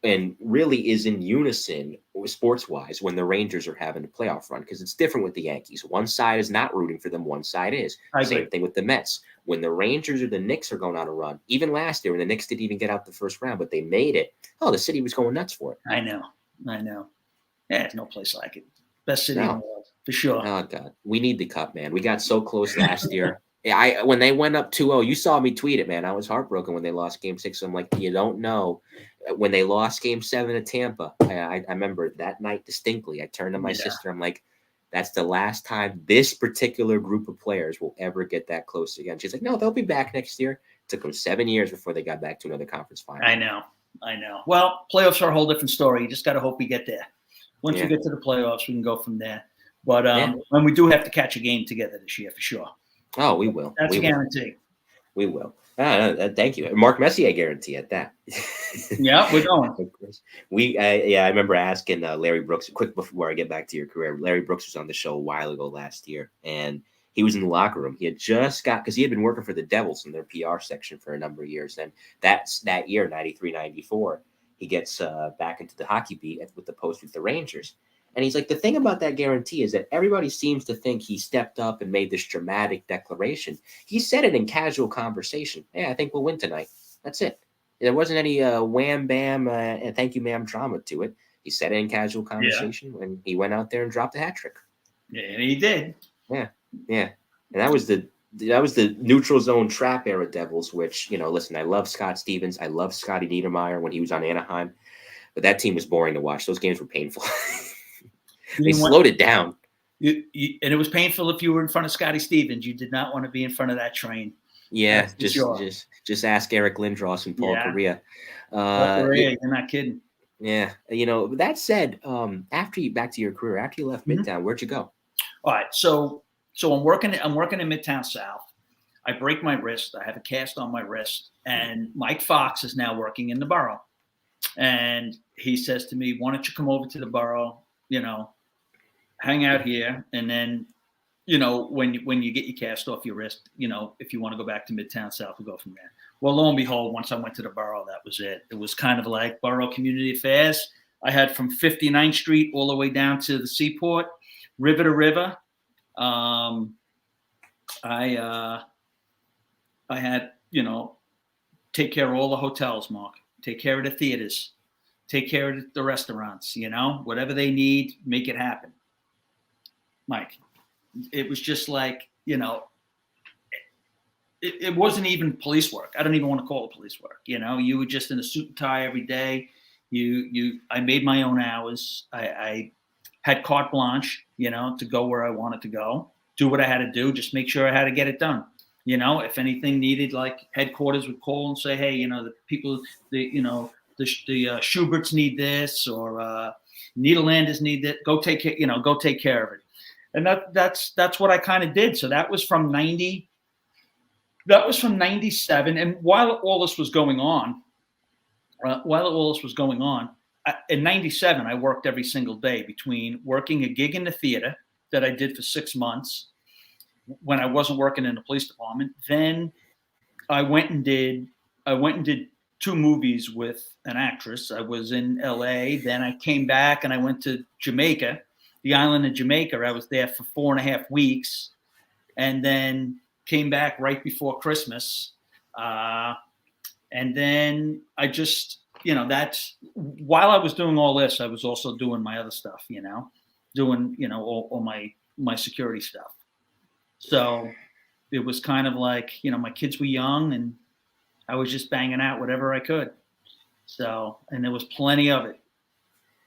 and really is in unison sports wise when the Rangers are having a playoff run, because it's different with the Yankees. One side is not rooting for them, one side is.
I agree.
Same thing with the Mets. When the Rangers or the Knicks are going on a run, even last year when the Knicks didn't even get out the first round, but they made it. Oh, the city was going nuts for it.
I know. Yeah, there's no place like it. Best city in
No.
the world, for sure.
Oh God, we need the cup, man. We got so close last year. Yeah, when they went up 2-0, you saw me tweet it, man. I was heartbroken when they lost Game 6. I'm like, you don't know. When they lost Game 7 to Tampa, I remember that night distinctly. I turned to my sister. I'm like, that's the last time this particular group of players will ever get that close again. She's like, no, they'll be back next year. It took them 7 years before they got back to another conference final.
I know. Well, playoffs are a whole different story. You just got to hope we get there. Once we get to the playoffs, we can go from there. But and we do have to catch a game together this year for sure.
Oh, we will.
That's a guarantee.
We will. Thank you, Mark Messier. Guarantee at that.
Yeah, we're going.
Of course. I remember asking Larry Brooks quick before I get back to your career. Larry Brooks was on the show a while ago last year, and he was in the locker room. He had just because he had been working for the Devils in their PR section for a number of years. And that's that year, 93, 94, he gets back into the hockey beat with the post with the Rangers. And he's like, the thing about that guarantee is that everybody seems to think he stepped up and made this dramatic declaration. He said it in casual conversation. Yeah, I think we'll win tonight. That's it. There wasn't any wham, bam, and thank you, ma'am drama to it. He said it in casual conversation when he went out there and dropped a hat trick.
Yeah, and he did.
Yeah. And that was the neutral zone trap era Devils, which, listen, I love Scott Stevens. I love Scotty Niedermayer when he was on Anaheim. But that team was boring to watch. Those games were painful. They slowed it down.
And it was painful if you were in front of Scotty Stevens. You did not want to be in front of that train.
Yeah, just ask Eric Lindros and Paul Correa.
You're not kidding.
Yeah, that said, back to your career, after you left Midtown, where'd you go?
All right, so I'm working in Midtown South. I break my wrist. I have a cast on my wrist, and Mike Fox is now working in the borough. And he says to me, "Why don't you come over to the borough? Hang out here, and then, when you get your cast off your wrist, if you want to go back to Midtown South, we'll go from there." Well, lo and behold, once I went to the borough, that was it. It was kind of like borough community affairs. I had from 59th Street all the way down to the Seaport, river to river. I had, take care of all the hotels, Mark. Take care of the theaters. Take care of the restaurants, whatever they need, make it happen. Mike, it was just like, it wasn't even police work. I don't even want to call it police work. You were just in a suit and tie every day. I made my own hours. I had carte blanche, to go where I wanted to go, do what I had to do, just make sure I had to get it done. If anything needed, like headquarters would call and say, hey, the people, the Schuberts need this, or Nederlanders need that. Go take care of it. And that's what I kind of did. So that was from 90. That was from 97. And while all this was going on, in 97, I worked every single day between working a gig in the theater that I did for 6 months when I wasn't working in the police department. Then I went and did 2 movies with an actress. I was in LA. Then I came back and I went to Jamaica, the island of Jamaica. I was there for 4.5 weeks, and then came back right before Christmas. And then I just, that's while I was doing all this, I was also doing my other stuff, doing, all my security stuff. So it was kind of like, my kids were young and I was just banging out whatever I could. So, and there was plenty of it.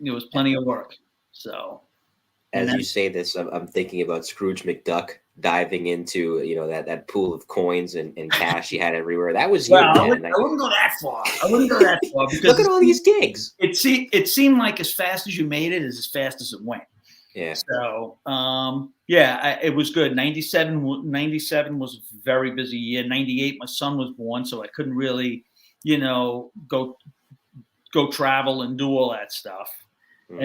There was plenty of work. So,
as you say this, I'm thinking about Scrooge McDuck diving into, that pool of coins and cash he had everywhere. That was
I wouldn't go that far. Because
look at all these gigs.
It seemed like as fast as you made it is as fast as it went.
Yeah.
So, it was good. 97 was a very busy year. 98, my son was born, so I couldn't really, go travel and do all that stuff. Mm-hmm.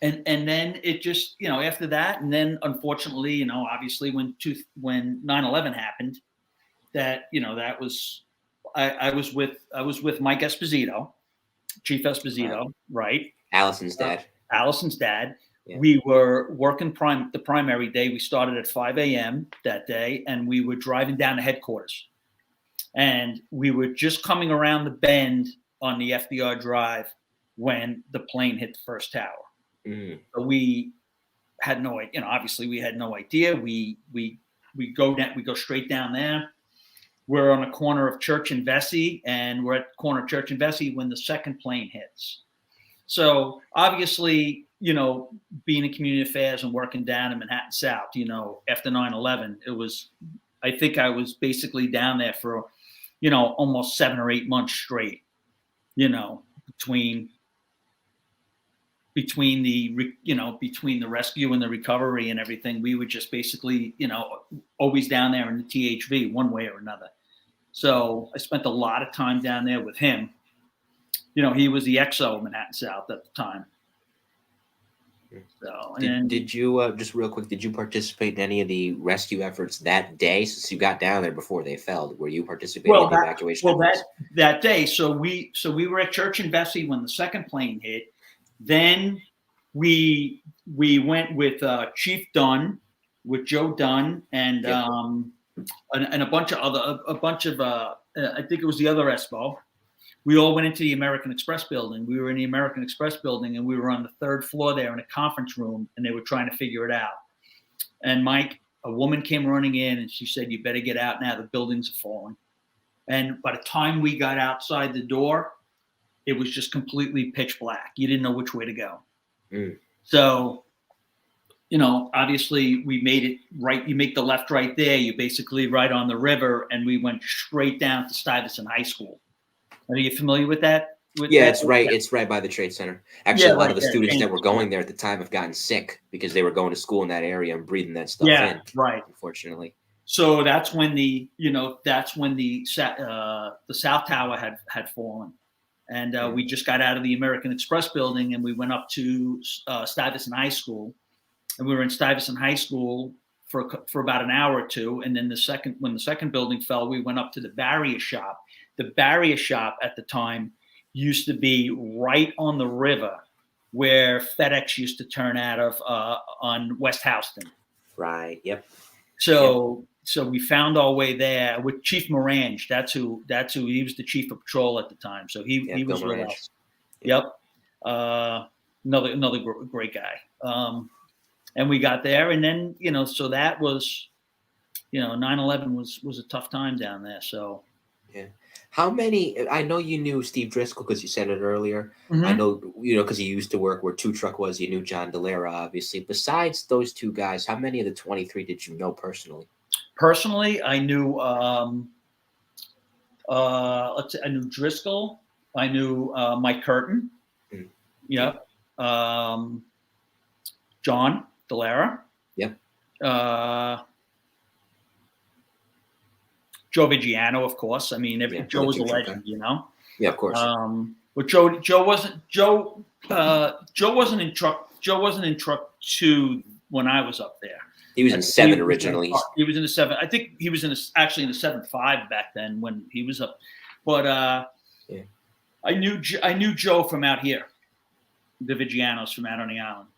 And then it just, after that, and then unfortunately, obviously when 9/11 happened, that, that was, I was with Mike Esposito, Chief Esposito, right?
Allison's dad.
Allison's dad.
Yeah.
We were working the primary day. We started at 5 a.m. that day, and we were driving down to headquarters. And we were just coming around the bend on the FDR Drive when the plane hit the first tower.
Mm-hmm.
So we had no, obviously we had no idea. We go straight down there. We're on the corner of Church and Vesey, and we're at the corner of Church and Vesey when the second plane hits. So obviously, being in community affairs and working down in Manhattan South, after 9/11, I think I was basically down there for, almost 7 or 8 months straight, between the rescue and the recovery and everything. We were just basically, always down there in the THV one way or another. So I spent a lot of time down there with him. He was the XO of Manhattan South at the time. So,
did you just real quick? Did you participate in any of the rescue efforts that day? Since you got down there before they fell, were you participating in the evacuation?
Well, that day. So we were at Church and Vesey when the second plane hit. Then we went with Chief Dunn, with Joe Dunn, and a bunch of I think it was the other ESPO. We all went into the American Express building. We were in the American Express building, and we were on the third floor there in a conference room, and they were trying to figure it out. And Mike, a woman came running in, and she said, "You better get out now. The buildings are falling." And by the time we got outside the door, it was just completely pitch black. You didn't know which way to go.
Mm.
So, obviously we made it right. You make the left right there. You're basically right on the river, and we went straight down to Stuyvesant High School. Are you familiar with that?
It's right. It's right by the Trade Center. Actually, a lot of the students that were going there at the time have gotten sick because they were going to school in that area and breathing that stuff in.
Right.
Unfortunately.
So that's when the South Tower had fallen, and we just got out of the American Express building, and we went up to Stuyvesant High School, and we were in Stuyvesant High School for about an hour or two, and then when the second building fell, we went up to the barrier shop. The barrier shop at the time used to be right on the river where FedEx used to turn out of on West Houston.
Right. Yep.
So we found our way there with Chief Morange. That's who he was, the chief of patrol at the time. So he was with us. Yep. Another great guy. And we got there, and then so that was 9/11 was a tough time down there. So
yeah. How many? I know you knew Steve Driscoll because you said it earlier.
Mm-hmm.
I know because he used to work where Two Truck was. You knew John Delera, obviously. Besides those two guys, how many of the 23 did you know personally?
Personally, I knew. I knew Driscoll. I knew Mike Curtin.
Mm.
Yep. John Delera.
Yep.
Joe Vigiano, of course. I mean, Joe was a legend,
Yeah, of course.
But Joe wasn't in truck. Joe wasn't in truck 2 when I was up there.
He was in 7 originally.
He was in the 7. I think he was actually in the 7.5 back then when he was up. But
yeah.
I knew Joe from out here, the Vigianos from out on the island.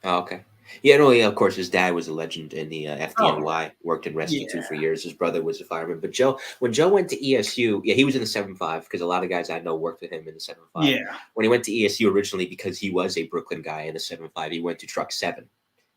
Oh, okay. Yeah, no, yeah, of course, his dad was a legend in the FDNY, worked in rescue too for years. His brother was a fireman. But when Joe went to ESU, he was in the 7.5 because a lot of guys I know worked with him in the 7.5.
Yeah. When
he went to ESU originally, because he was a Brooklyn guy in the 7.5, he went to truck 7.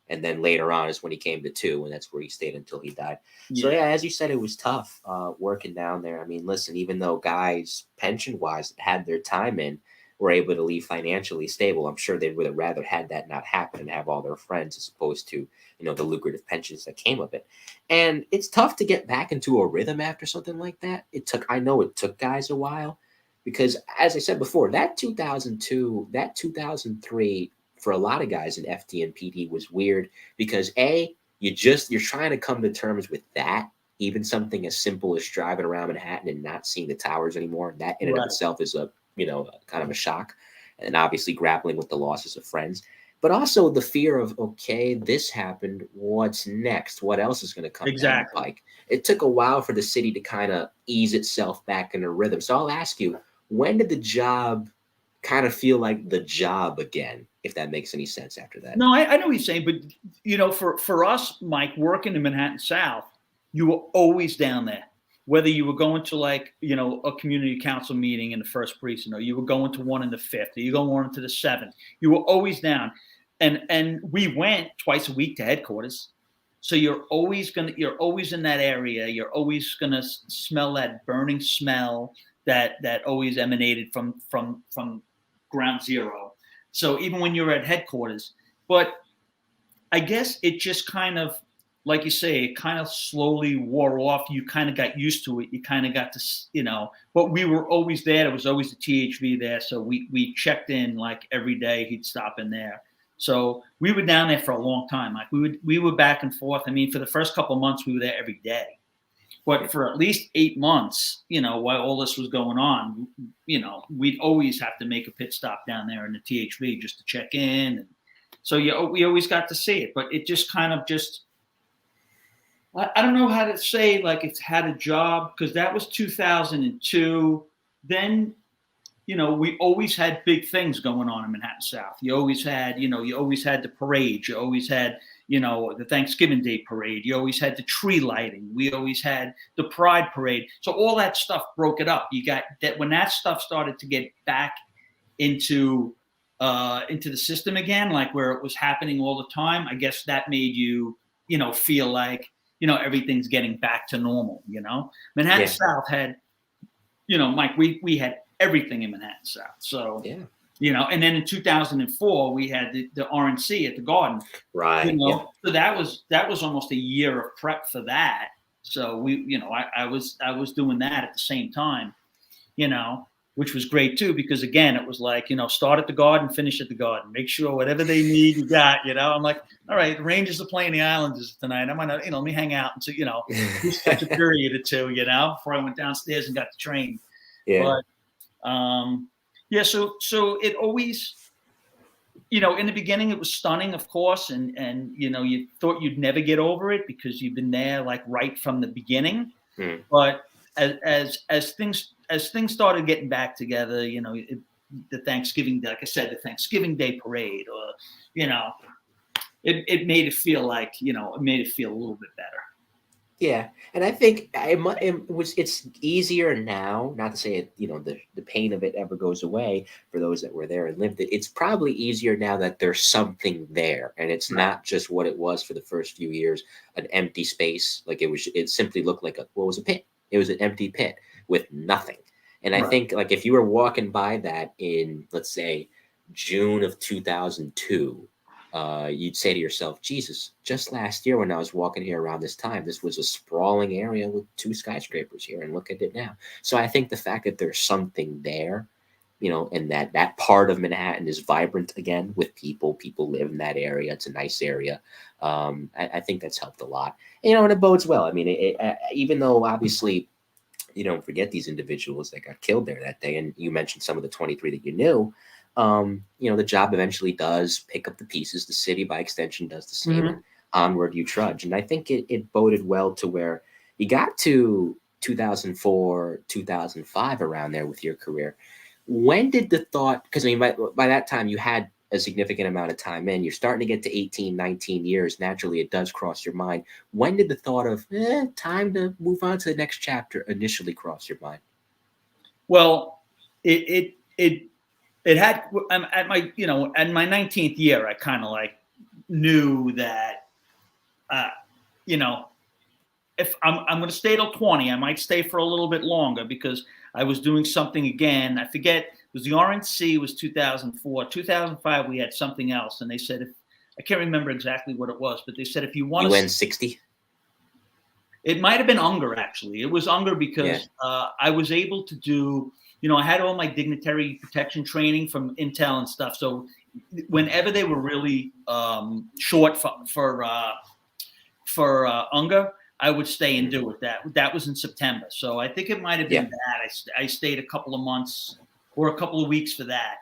And then later on is when he came to 2, and that's where he stayed until he died. Yeah. So, as you said, it was tough working down there. I mean, listen, even though guys, pension-wise, had their time in, were able to leave financially stable, I'm sure they would have rather had that not happen and have all their friends as opposed to, the lucrative pensions that came of it. And it's tough to get back into a rhythm after something like that. I know it took guys a while because, as I said before, that 2002, that 2003, for a lot of guys in FD and PD was weird because you're trying to come to terms with that, even something as simple as driving around Manhattan and not seeing the towers anymore. That in and of itself is a kind of a shock, and obviously grappling with the losses of friends, but also the fear of, okay, this happened. What's next? What else is going to come down the pike? It took a while for the city to kind of ease itself back into rhythm. So I'll ask you, when did the job kind of feel like the job again, if that makes any sense after that.
No, I know what you're saying, but you know, for us, Mike, working in Manhattan South, you were always down there. Whether you were going to like, you know, a community council meeting in the first precinct, or you were going to one in the fifth, or you go on to the seventh, you were always down. And we went twice a week to headquarters. So you're always in that area. You're always gonna smell that burning smell that always emanated from ground zero. So even when you're at headquarters, but I guess it just kind of, like you say, it kind of slowly wore off. You kind of got used to it. You kind of got to, you know, but we were always there. There was always the THV there. So we checked in like every day. He'd stop in there. So we were down there for a long time. Like we were back and forth. I mean, for the first couple of months, we were there every day. But for at least 8 months, you know, while all this was going on, you know, we'd always have to make a pit stop down there in the THV just to check in. And so we always got to see it. But it just kind of just, I don't know how to say, like, it's had a job, because that was 2002. Then, you know, we always had big things going on in Manhattan South. You always had the parade. You always had, you know, the Thanksgiving Day parade. You always had the tree lighting. We always had the Pride parade. So all that stuff broke it up. You got that when that stuff started to get back into the system again, like where it was happening all the time. I guess that made you, you know, feel like, you know, everything's getting back to normal. You know, Manhattan South had, you know, Mike, we had everything in Manhattan South. So, you know, and then in 2004, we had the RNC at the Garden.
Right.
You know, so that was almost a year of prep for that. So we, you know, I was doing that at the same time, you know, which was great too, because again, it was like, you know, start at the Garden, finish at the Garden, make sure whatever they need, you got, you know. I'm like, all right, the Rangers are playing the Islanders tonight. I'm gonna, you know, let me hang out until, you know, such a period or two, you know, before I went downstairs and got the train.
Yeah.
But so it always, you know, in the beginning it was stunning, of course, and you know, you thought you'd never get over it because you've been there like right from the beginning. But as things started getting back together, you know, the Thanksgiving, like I said, the Thanksgiving Day parade, or, you know, it made it feel like, you know, it made it feel a little bit better.
Yeah, and I think it's easier now. Not to say it, you know, the pain of it ever goes away for those that were there and lived it. It's probably easier now that there's something there, and it's not just what it was for the first few years, an empty space. Like it simply looked like a pit. It was an empty pit with nothing. And I think, like, if you were walking by that in, let's say, June of 2002. You'd say to yourself, Jesus, just last year when I was walking here around this time, this was a sprawling area with 2 skyscrapers here, and look at it now. So I think the fact that there's something there, you know, and that part of Manhattan is vibrant again with people live in that area. It's a nice area. I think that's helped a lot, you know, and it bodes well. I mean, even though obviously you don't forget these individuals that got killed there that day, and you mentioned some of the 23 that you knew. You know, the job eventually does pick up the pieces. The city, by extension, does the same. And onward you trudge. And I think it boded well to where you got to 2004, 2005, around there with your career. When did the thought, because I mean, by that time you had a significant amount of time in, you're starting to get to 18, 19 years. Naturally, it does cross your mind. When did the thought of time to move on to the next chapter initially cross your mind?
Well, it had, at my, you know, at my 19th year, I kind of like knew that, you know, if I'm going to stay till 20, I might stay for a little bit longer because I was doing something again. I forget, it was the RNC, was 2004, 2005. We had something else. And they said, I can't remember exactly what it was, but they said, if you want
to 60,
it might've been Unger. Actually, it was Unger because I was able to do, you know, I had all my dignitary protection training from Intel and stuff. So whenever they were really short for Unger, I would stay and do it. That was in September. So I think it might have been that. I stayed a couple of months or a couple of weeks for that.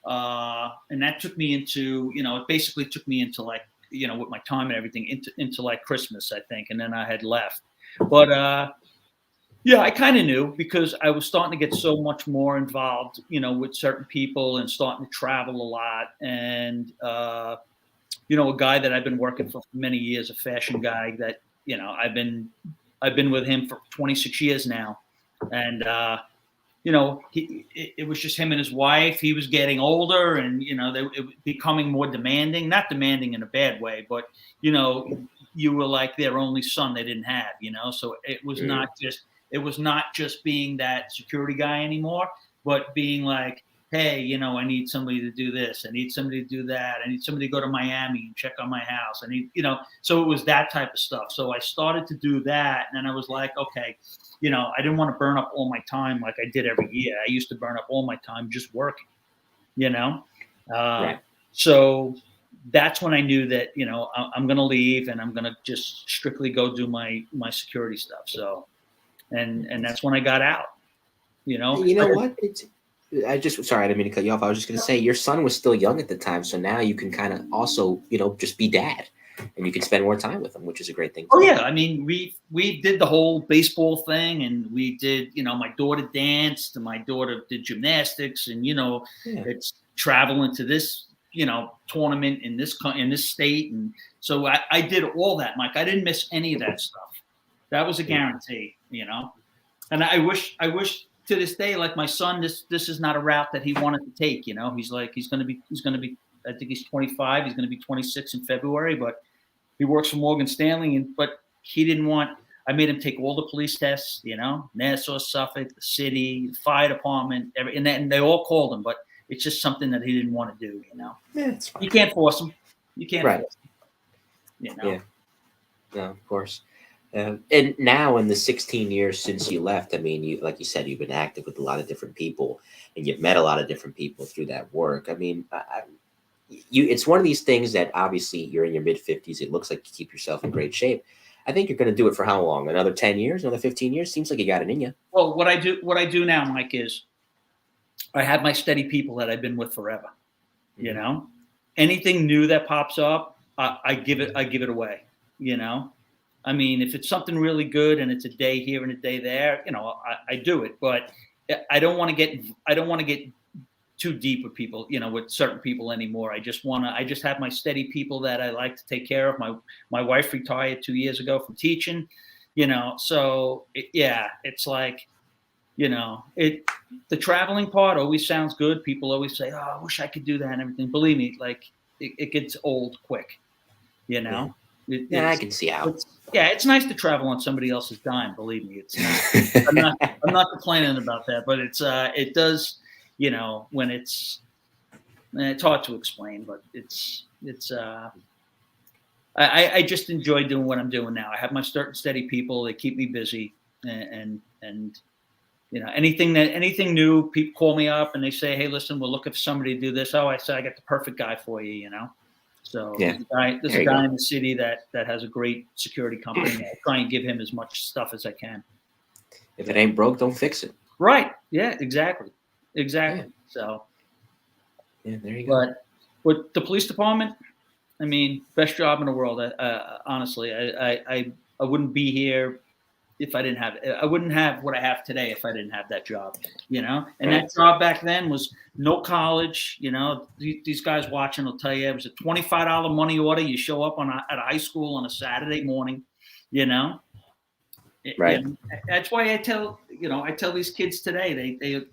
And that took me into, you know, it basically took me into, like, you know, with my time and everything into like Christmas, I think. And then I had left. But, Yeah, I kind of knew because I was starting to get so much more involved, with certain people and starting to travel a lot. And, a guy that I've been working for many years, a fashion guy that, I've been with him for 26 years now. And, it was just him and his wife. He was getting older and, it was becoming more demanding, not demanding in a bad way, but, you were like their only son they didn't have, so it was not just being that security guy anymore, but being like, hey, I need somebody to do this. I need somebody to do that. I need somebody to go to Miami and check on my house. I need, so it was that type of stuff. So I started to do that. And then I was like, okay, I didn't want to burn up all my time like I did every year. I used to burn up all my time just working,
Right.
So that's when I knew that, I'm going to leave and I'm going to just strictly go do my security stuff. So, and that's when I got out,
You know what? Sorry, I didn't mean to cut you off. I was just going to say your son was still young at the time. So now you can kind of also, just be dad and you can spend more time with him, which is a great thing.
Oh yeah. I mean, we did the whole baseball thing and we did, my daughter danced and my daughter did gymnastics and, it's traveling to this, tournament in this state. And so I did all that, Mike. I didn't miss any of that stuff. That was a guarantee, and I wish to this day, like my son, this is not a route that he wanted to take. He's going to be, I think he's 25. He's going to be 26 in February, but he works for Morgan Stanley. But he didn't want, I made him take all the police tests, Nassau, Suffolk, the city, the fire department, and they all called him, but it's just something that he didn't want to do,
Yeah, it's fine.
You can't force him. You can't force him,
Yeah. No, of course. And now in the 16 years since you left, I mean, like you said, you've been active with a lot of different people and you've met a lot of different people through that work. I mean, it's one of these things that obviously you're in your mid 50s. It looks like you keep yourself in great shape. I think you're going to do it for how long? Another 10 years, another 15 years? Seems like you got it in you.
Well, what I do now, Mike, is I have my steady people that I've been with forever. Anything new that pops up, I give it away. I mean, if it's something really good and it's a day here and a day there, I do it. But I don't want to get too deep with people, with certain people anymore. I just have my steady people that I like to take care of. My wife retired 2 years ago from teaching, so it's like, the traveling part always sounds good. People always say, oh, I wish I could do that and everything. Believe me, like it gets old quick,
Yeah, I can see how.
It's nice to travel on somebody else's dime. Believe me, it's not. I'm not complaining about that, but it does, when it's hard to explain, but I just enjoy doing what I'm doing now. I have my steady people. They keep me busy and anything new, people call me up and they say, hey, listen, we're looking for somebody to do this. Oh, I said, I got the perfect guy for you, So there's a guy in the city that has a great security company. I try and give him as much stuff as I can.
If it ain't broke, don't fix it.
Right. Yeah, exactly. Yeah. So.
Yeah, there you go.
But with the police department, I mean, best job in the world. Honestly, I wouldn't be here if I didn't have it. I wouldn't have what I have today if I didn't have that job, And that job back then was no college, These guys watching will tell you it was a $25 money order. You show up at a high school on a Saturday morning,
Right.
That's why I tell these kids today, they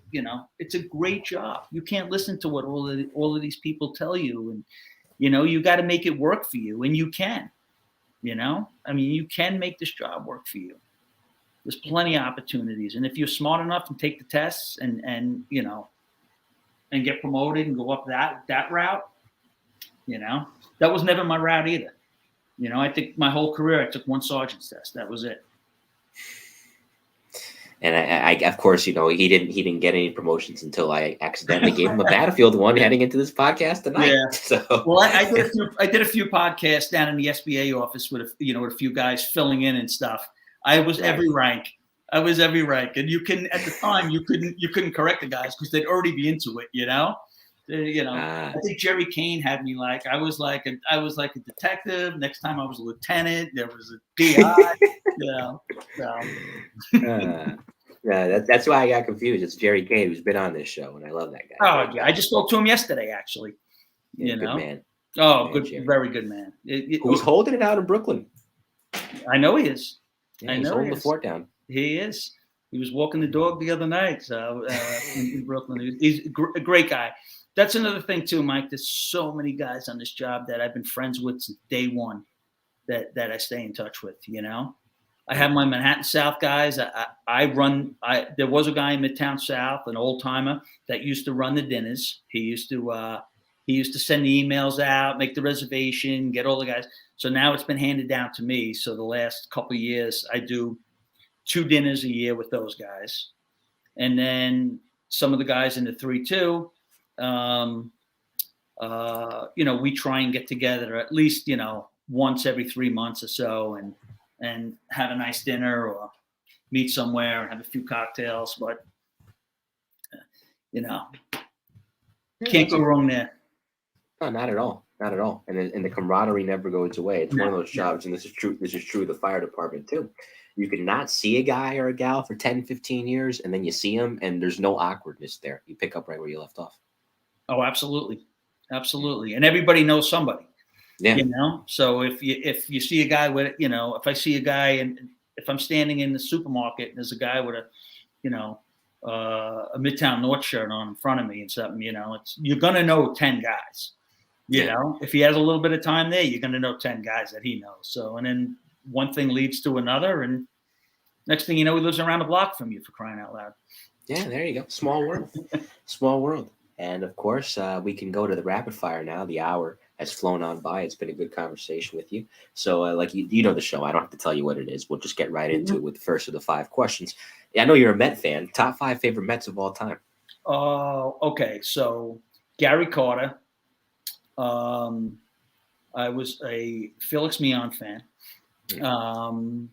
it's a great job. You can't listen to what all of these people tell you, and you got to make it work for you, and you can. I mean, you can make this job work for you. There's plenty of opportunities. And if you're smart enough and take the tests and get promoted and go up that route, that was never my route either. I think my whole career, I took one sergeant's test. That was it.
And I of course, he didn't get any promotions until I accidentally gave him a battlefield one heading into this podcast tonight.
Yeah.
So
well, I did a few podcasts down in the SBA office with a few guys filling in and stuff. I was every rank. And at the time you couldn't correct the guys because they'd already be into it. I think Jerry Kane had me like I was like a detective. Next time I was a lieutenant. There was a DI. Yeah.
Yeah, that's why I got confused. It's Jerry Kane who's been on this show, and I love that guy.
Oh, yeah. I just spoke to him yesterday, actually.
Yeah, good man.
Oh,
man,
good,
Jerry.
very good man.
Who's holding it out in Brooklyn?
I know he is.
Yeah, he's holding the fort down.
He is. He was walking the dog the other night in Brooklyn. He's a great guy. That's another thing too, Mike. There's so many guys on this job that I've been friends with since day one that I stay in touch with. I have my Manhattan South guys. There was a guy in Midtown South, an old timer that used to run the dinners. He used to send the emails out, make the reservation, get all the guys. So now it's been handed down to me. So the last couple of years, I do 2 dinners a year with those guys. And then some of the guys in the 3-2, we try and get together at least, once every 3 months or so and have a nice dinner or meet somewhere and have a few cocktails. But, can't go wrong there.
No, not at all. Not at all. And the camaraderie never goes away. It's one of those jobs, and this is true of the fire department too. You can not see a guy or a gal for 10, 15 years, and then you see them, and there's no awkwardness there. You pick up right where you left off.
Oh, absolutely. Absolutely. And everybody knows somebody.
Yeah.
So if you see a guy with, if I see a guy and if I'm standing in the supermarket and there's a guy with a Midtown North shirt on in front of me and something, you're going to know 10 guys. If he has a little bit of time there, you're going to know 10 guys that he knows. So, and then one thing leads to another, and next thing you know, he lives around the block from you, for crying out loud.
Yeah, there you go. Small world. Small world. And of course, we can go to the rapid fire now. The hour has flown on by. It's been a good conversation with you. So like you know the show. I don't have to tell you what it is. We'll just get right into it with the first of the 5 questions. I know you're a Met fan. Top 5 favorite Mets of all time.
Okay. So Gary Carter. I was a Felix Mion fan. Tom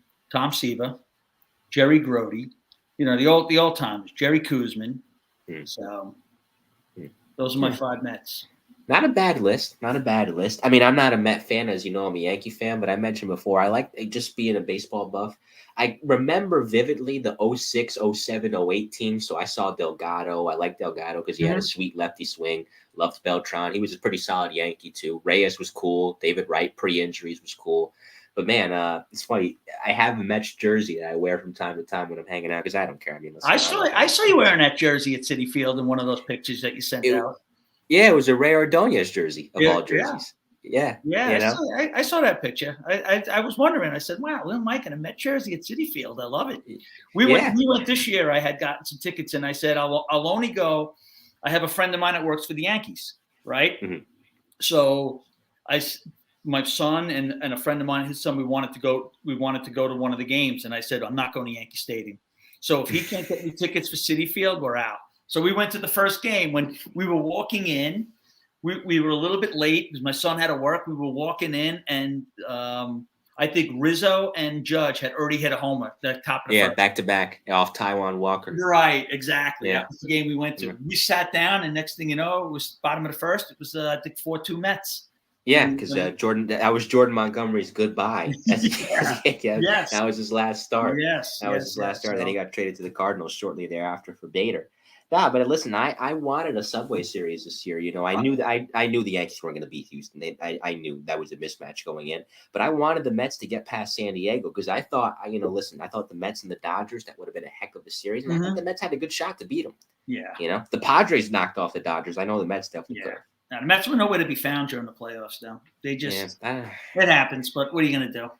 Seaver, Jerry Grody, the old timers, Jerry Koosman. So those are my 5 Mets.
Not a bad list. I mean, I'm not a Met fan, as you know. I'm a Yankee fan, but I mentioned before, I like just being a baseball buff. I remember vividly the 06, 07, 08 team. So I saw Delgado. I liked Delgado because he had a sweet lefty swing. Loved Beltran. He was a pretty solid Yankee too. Reyes was cool. David Wright, pre-injuries, was cool. But man, it's funny. I have a Mets jersey that I wear from time to time when I'm hanging out because I don't care. I mean,
I saw you wearing that jersey at Citi Field in one of those pictures that you sent out.
Yeah, it was a Ray Ordonez jersey of all jerseys. Yeah.
I saw that picture. I was wondering. I said, "Wow, little Mike in a Met jersey at Citi Field. I love it." We went this year. I had gotten some tickets, and I said, "I'll only go." I have a friend of mine that works for the Yankees, right? Mm-hmm. So my son and a friend of mine, his son, we wanted to go to one of the games, and I said, "I'm not going to Yankee Stadium." So if he can't get me tickets for Citi Field, we're out. So we went to the first game. When we were walking in, we were a little bit late because my son had to work. We were walking in, and I think Rizzo and Judge had already hit a homer. The top of the first.
Back to back off Taijuan Walker.
Right, exactly.
Yeah.
That was the game we went to. Mm-hmm. We sat down, and next thing you know, it was bottom of the first. It was I think 4-2 Mets.
Yeah, because that was Jordan Montgomery's goodbye. Yes. That was his last start. That was his last start. Then he got traded to the Cardinals shortly thereafter for Bader. Yeah, but listen, I wanted a Subway Series this year. I knew that I knew the Yankees weren't going to beat Houston. I knew that was a mismatch going in. But I wanted the Mets to get past San Diego because I thought, I thought the Mets and the Dodgers, that would have been a heck of a series. And I thought the Mets had a good shot to beat them.
Yeah.
The Padres knocked off the Dodgers. I know the Mets definitely could.
Now, the Mets were nowhere to be found during the playoffs, though. They just it happens. But what are you going to do?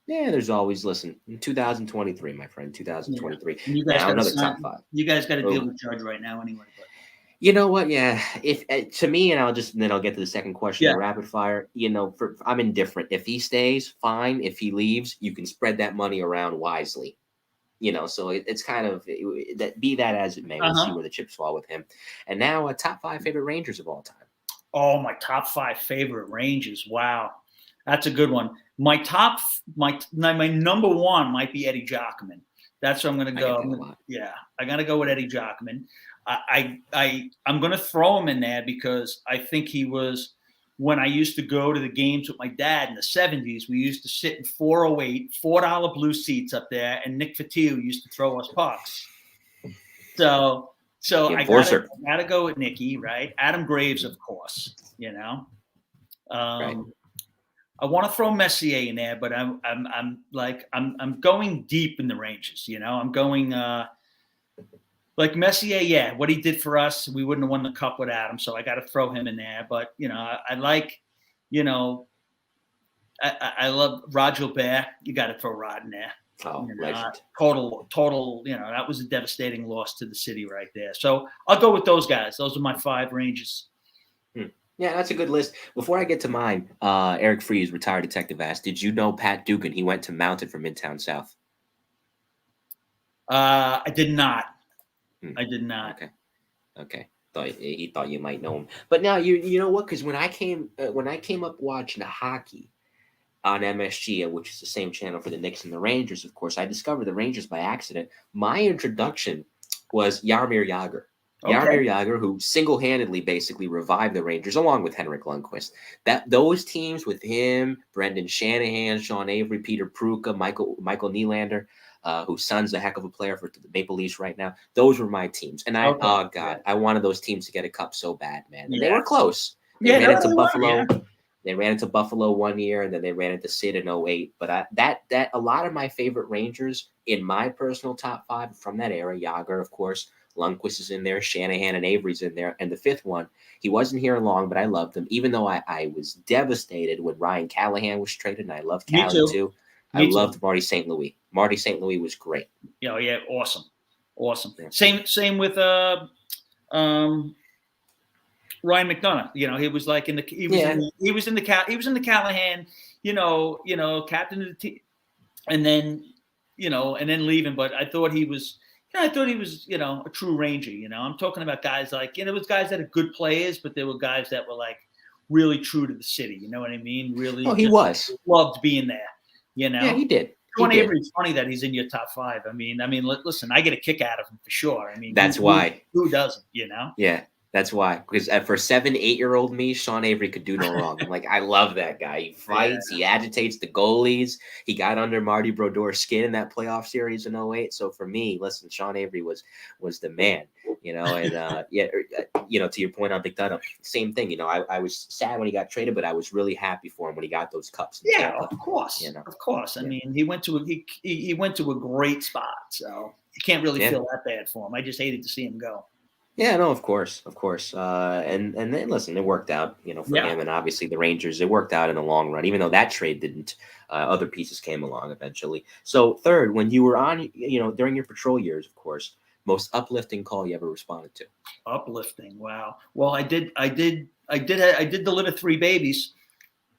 Yeah, there's always, in 2023, my friend, 2023.
Yeah. You guys got another top 5. You guys got to deal with Judge right now anyway. But.
You know what? Yeah. If to me, and then I'll get to the second question, rapid fire. I'm indifferent. If he stays, fine. If he leaves, you can spread that money around wisely. So it's kind of be that as it may. We'll see where the chips fall with him. And now, top 5 favorite Rangers of all time.
Oh, my top 5 favorite Rangers. Wow. That's a good one. My number 1 might be Eddie Giacomin. That's where I'm going to go. I got to go with Eddie Giacomin. I'm going to throw him in there because I think he was when I used to go to the games with my dad in the 70s, we used to sit in 408, $4 blue seats up there, and Nick Fatiu used to throw us pucks. So
The
I
enforcer.
gotta go with Nicky, right? Adam Graves, of course,
Right.
I want to throw Messier in there, but I'm going deep in the Rangers, I'm going like Messier, yeah, what he did for us, we wouldn't have won the cup without him, so I got to throw him in there. But I like, I love Roger Bear. You got to throw Rod in there.
Oh, legend.
Total. That was a devastating loss to the city right there. So I'll go with those guys. Those are my 5 Rangers.
Yeah, that's a good list. Before I get to mine, Eric Freeze, retired detective, asked, "Did you know Pat Dugan? He went to Mounted from Midtown South."
I did not. I did not.
Okay. He thought you might know him, but now you know what? Because when I came up watching the hockey on MSG, which is the same channel for the Knicks and the Rangers, of course, I discovered the Rangers by accident. My introduction was Jaromir Jagr. Jaromir Jagr, who single-handedly basically revived the Rangers along with Henrik Lundqvist. Those teams with him, Brendan Shanahan, Sean Avery, Peter Pruka, Michael Nylander, whose son's a heck of a player for the Maple Leafs right now. Those were my teams. And I wanted those teams to get a cup so bad, man. And they were close. They ran into Buffalo. They ran into Buffalo one year, and then they ran into Sid in 08. But that a lot of my favorite Rangers in my personal top 5 from that era, Jagr, of course, Lundqvist is in there, Shanahan and Avery's in there, and the 5th one, he wasn't here long, but I loved him, even though I was devastated when Ryan Callahan was traded, and I loved Callahan too. I loved Marty St. Louis. Marty St. Louis was great.
Yeah, awesome.
Yeah.
Same with Ryan McDonough. He was like in the Callahan, captain of the team, and then leaving. But I thought he was a true Ranger. I'm talking about guys like there was guys that are good players, but there were guys that were like really true to the city. You know what I mean? Really.
Oh, he was
loved being there.
Yeah, he did.
Sean Avery's funny that he's in your top 5. I mean, listen, I get a kick out of him for sure. I mean,
that's why.
Who doesn't?
Yeah. That's why, because for 7-8-year-old me, Sean Avery could do no wrong. I'm like, I love that guy. He fights, he agitates the goalies. He got under Marty Brodeur's skin in that playoff series in 08. So for me, listen, Sean Avery was the man, and to your point on McDonough, same thing. I was sad when he got traded, but I was really happy for him when he got those cups.
Yeah, Tampa, of course. Of course. I mean, he went to a great spot. So you can't really feel that bad for him. I just hated to see him go.
Yeah, no, of course. And then listen, it worked out, for him, and obviously the Rangers. It worked out in the long run, even though that trade didn't. Other pieces came along eventually. So third, when you were on, during your patrol years, of course, most uplifting call you ever responded to?
Uplifting, wow. Well, I did deliver 3 babies.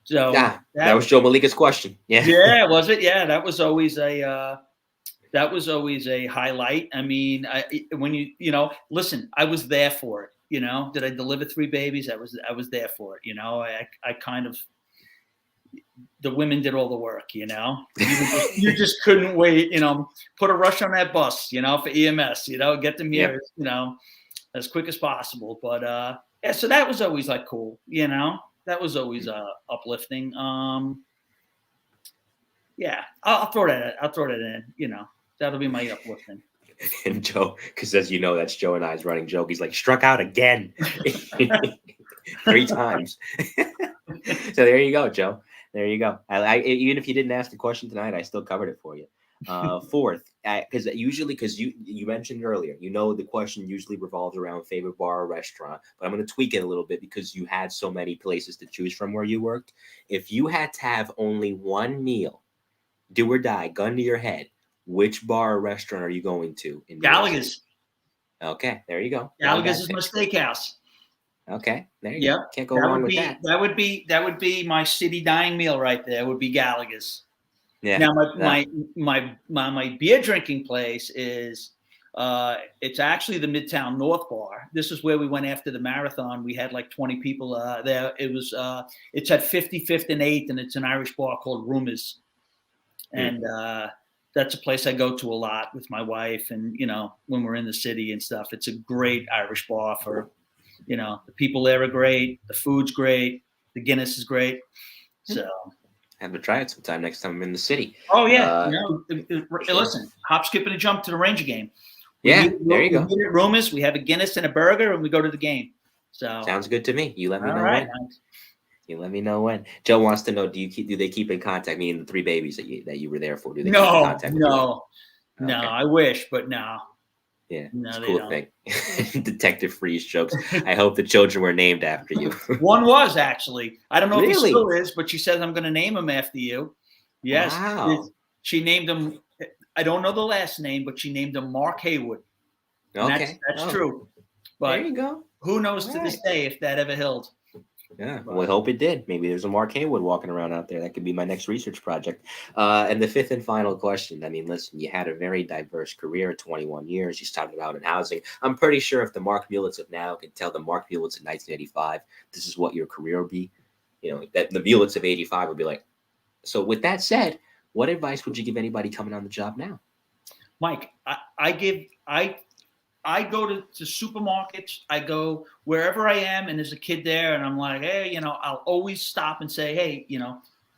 So
that was Joe Malika's question. Yeah.
Yeah, was it? Yeah, that was always a highlight. I mean, when listen, I was there for it. Did I deliver 3 babies? I was there for it. I kind of, the women did all the work. You just couldn't wait. Put a rush on that bus. For EMS. Get them here. As quick as possible. But so that was always like cool. That was always uplifting. Yeah, I'll throw that in. That'll be my uplifting.
And Joe, because as you know, that's Joe and I's running joke. He's like, struck out again 3 times. So there you go, Joe. There you go. I even if you didn't ask the question tonight, I still covered it for you. Fourth, because you mentioned earlier, the question usually revolves around favorite bar or restaurant, but I'm going to tweak it a little bit because you had so many places to choose from where you worked. If you had to have only one meal, do or die, gun to your head, which bar or restaurant are you going to?
Gallagher's.
Okay, there you go.
Gallagher's is my steakhouse.
Okay, there you go. Can't go wrong with that.
That would be my city dining meal right there. Would be Gallagher's.
Yeah.
Now my beer drinking place is it's actually the Midtown North Bar. This is where we went after the marathon. We had like 20 people there. It was it's at 55th and 8th, and it's an Irish bar called Rumors. And that's a place I go to a lot with my wife, and when we're in the city and stuff. It's a great Irish bar for the people there are great, the food's great, The Guinness is great. So
have to try it sometime next time I'm in the city.
Oh yeah, listen, hop, skip, and a jump to the Ranger game.
There you go.
We meet at Rumors, we have a Guinness and a burger, and we go to the game. So
sounds good to me. You let me know
when.
You let me know when. Joe wants to know: do they keep in contact? Me and the 3 babies that you were there for. Do they keep in contact with you?
No. I wish, but no.
Yeah, it's a cool thing. Detective Freeze jokes. I hope the children were named after you.
One was actually. I don't know if he still is, but she says I'm going to name him after you. Yes.
Wow.
She named him. I don't know the last name, but she named him Mark Haywood.
Okay,
that's true. But
there you go.
Who knows to this day if that ever held?
Yeah, well, I hope it did. Maybe there's a Mark Haywood walking around out there. That could be my next research project. And the 5th and final question. I mean, listen, you had a very diverse career, 21 years. You started out in housing. I'm pretty sure if the Mark Mulitz of now could tell the Mark Mulitz of 1985, this is what your career would be, that the Mulitz of 85 would be like. So with that said, what advice would you give anybody coming on the job now?
Mike, I go to supermarkets. I go wherever I am, and there's a kid there, and I'm like, hey, I'll always stop and say, hey,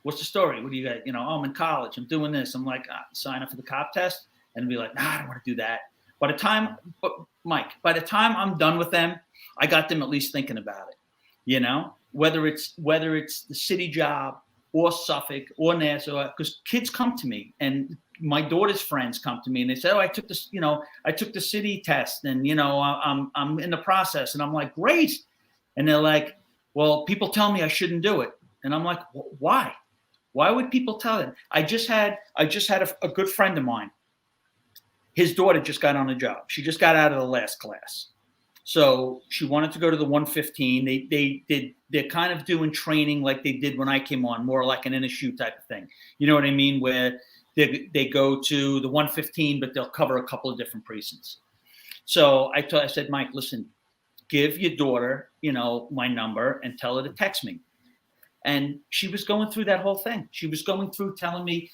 what's the story? What do you got? Oh, I'm in college. I'm doing this. I'm like, sign up for the cop test, and be like, nah, I don't want to do that. By the time I'm done with them, I got them at least thinking about it. Whether it's the city job or Suffolk or Nassau, because kids come to me, and my daughter's friends come to me and they say, oh, I took this, I took the city test and, I'm in the process. And I'm like, great. And they're like, well, people tell me I shouldn't do it. And I'm like, why? Why would people tell them? I just had a good friend of mine. His daughter just got on a job. She just got out of the last class. So she wanted to go to the 115. They're kind of doing training like they did when I came on, more like an in a shoe type of thing. You know what I mean? Where they go to the 115, but they'll cover a couple of different precincts. So I said, Mike, listen, give your daughter, my number and tell her to text me. And she was going through that whole thing. She was going through telling me,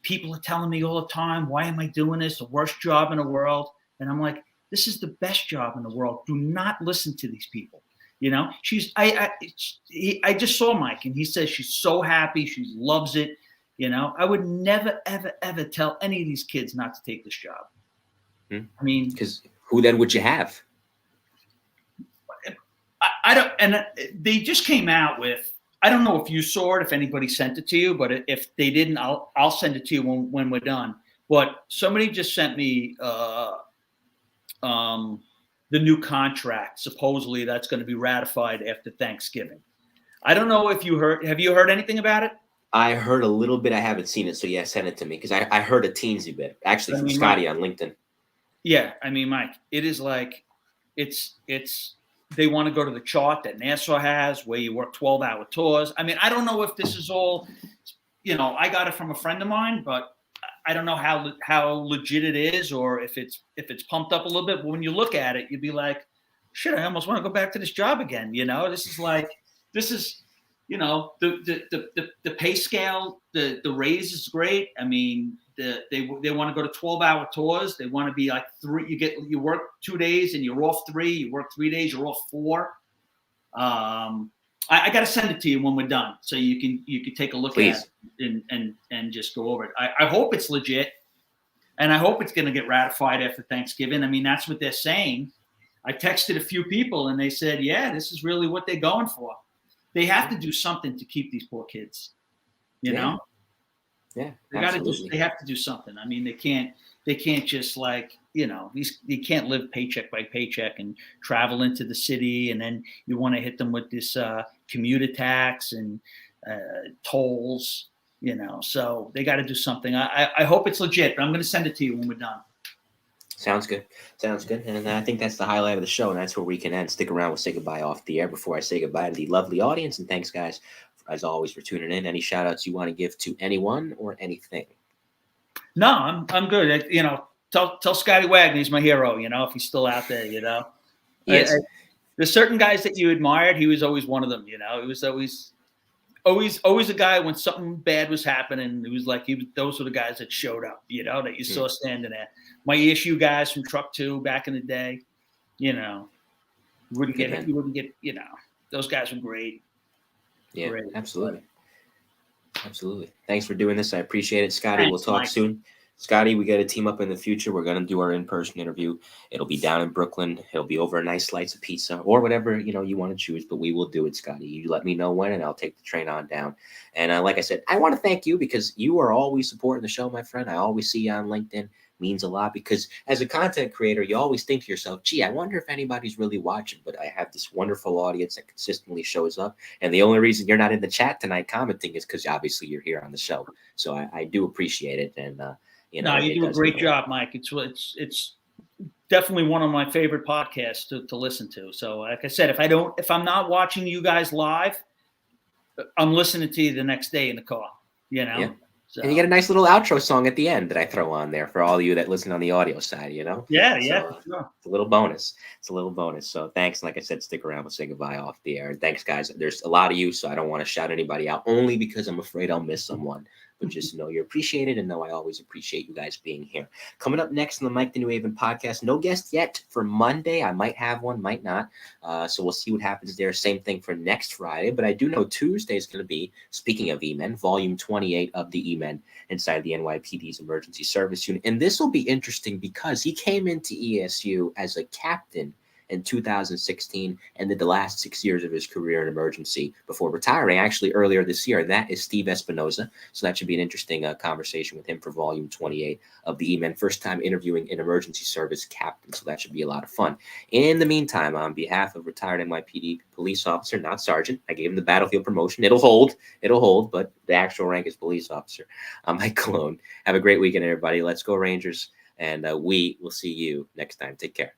people are telling me all the time, why am I doing this? The worst job in the world. And I'm like, this is the best job in the world. Do not listen to these people. I just saw Mike and he says she's so happy. She loves it. I would never, ever, ever tell any of these kids not to take this job. I mean,
because who then would you have?
I don't, and they just came out with, I don't know if you saw it, if anybody sent it to you, but if they didn't, I'll send it to you when we're done. But somebody just sent me the new contract. Supposedly that's going to be ratified after Thanksgiving. I don't know if you heard. Have you heard anything about it?
I heard a little bit. I haven't seen it, so yeah, send it to me because I heard a teensy bit actually from Scotty on LinkedIn.
Yeah, I mean, Mike, it is like it's. They want to go to the chart that Nassau has, where you work 12-hour tours. I mean, I don't know if this is all. I got it from a friend of mine, but I don't know how legit it is, or if it's pumped up a little bit. But when you look at it, you'd be like, shit, I almost want to go back to this job again. This is. The pay scale, the raise is great. I mean, they want to go to 12-hour tours. They want to be like 3. You work 2 days and you're off 3. You work 3 days, you're off 4. I got to send it to you when we're done, so you can take a look at it and just go over it. I hope it's legit, and I hope it's going to get ratified after Thanksgiving. I mean, that's what they're saying. I texted a few people and they said, yeah, this is really what they're going for. They have to do something to keep these poor kids,
Yeah,
they have to do something. I mean, they can't just they can't live paycheck by paycheck and travel into the city. And then you want to hit them with this commuter tax and tolls, so they got to do something. I hope it's legit, but I'm going to send it to you when we're done.
Sounds good. And I think that's the highlight of the show, and that's where we can end. Stick around. We'll say goodbye off the air before I say goodbye to the lovely audience. And thanks, guys, as always, for tuning in. Any shout-outs you want to give to anyone or anything?
No, I'm good. Tell Scotty Wagner he's my hero, if he's still out there,
Yes.
There's certain guys that you admired. He was always one of them, He was always a guy when something bad was happening. It was like those were the guys that showed up, that you saw standing there. My issue guys from Truck 2 back in the day, you wouldn't get, those guys were great.
Yeah,
great.
absolutely. Absolutely. Thanks for doing this. I appreciate it, Scotty.
Thanks,
We'll talk
Mike.
soon. Scotty, we got to team up in the future. We're going to do our in-person interview. It'll be down in Brooklyn. It'll be over a nice slice of pizza or whatever, you want to choose, but we will do it, Scotty. You let me know when and I'll take the train on down. And like I said, I want to thank you because you are always supporting the show, my friend. I always see you on LinkedIn. Means a lot because as a content creator, you always think to yourself, gee, I wonder if anybody's really watching, but I have this wonderful audience that consistently shows up. And the only reason you're not in the chat tonight commenting is because obviously you're here on the show. So I do appreciate it. And,
No, you do a great job, Mike. It's definitely one of my favorite podcasts to listen to. So like I said, if I'm not watching you guys live, I'm listening to you the next day in the car,
Yeah.
So.
And you get a nice little outro song at the end that I throw on there for all of you that listen on the audio side,
Yeah,
So,
sure.
It's a little bonus. So thanks. Like I said, stick around. We'll say goodbye off the air. And thanks, guys. There's a lot of you, so I don't want to shout anybody out only because I'm afraid I'll miss someone. But just know you're appreciated and know I always appreciate you guys being here. Coming up next on the Mike the New Haven podcast, no guest yet for Monday. I might have one, might not. So we'll see what happens there. Same thing for next Friday. But I do know Tuesday is going to be, speaking of E-Men, volume 28 of the E-Men inside the NYPD's emergency service unit. And this will be interesting because he came into ESU as a captain in 2016 and did the last 6 years of his career in emergency before retiring actually earlier this year. And that is Steve Espinoza. So that should be an interesting conversation with him for volume 28 of the E-Men. First time interviewing an emergency service captain. So that should be a lot of fun. In the meantime, on behalf of retired NYPD police officer, not sergeant, I gave him the battlefield promotion. It'll hold, but the actual rank is police officer. I'm Mike Colón. Have a great weekend, everybody. Let's go Rangers. And we will see you next time. Take care.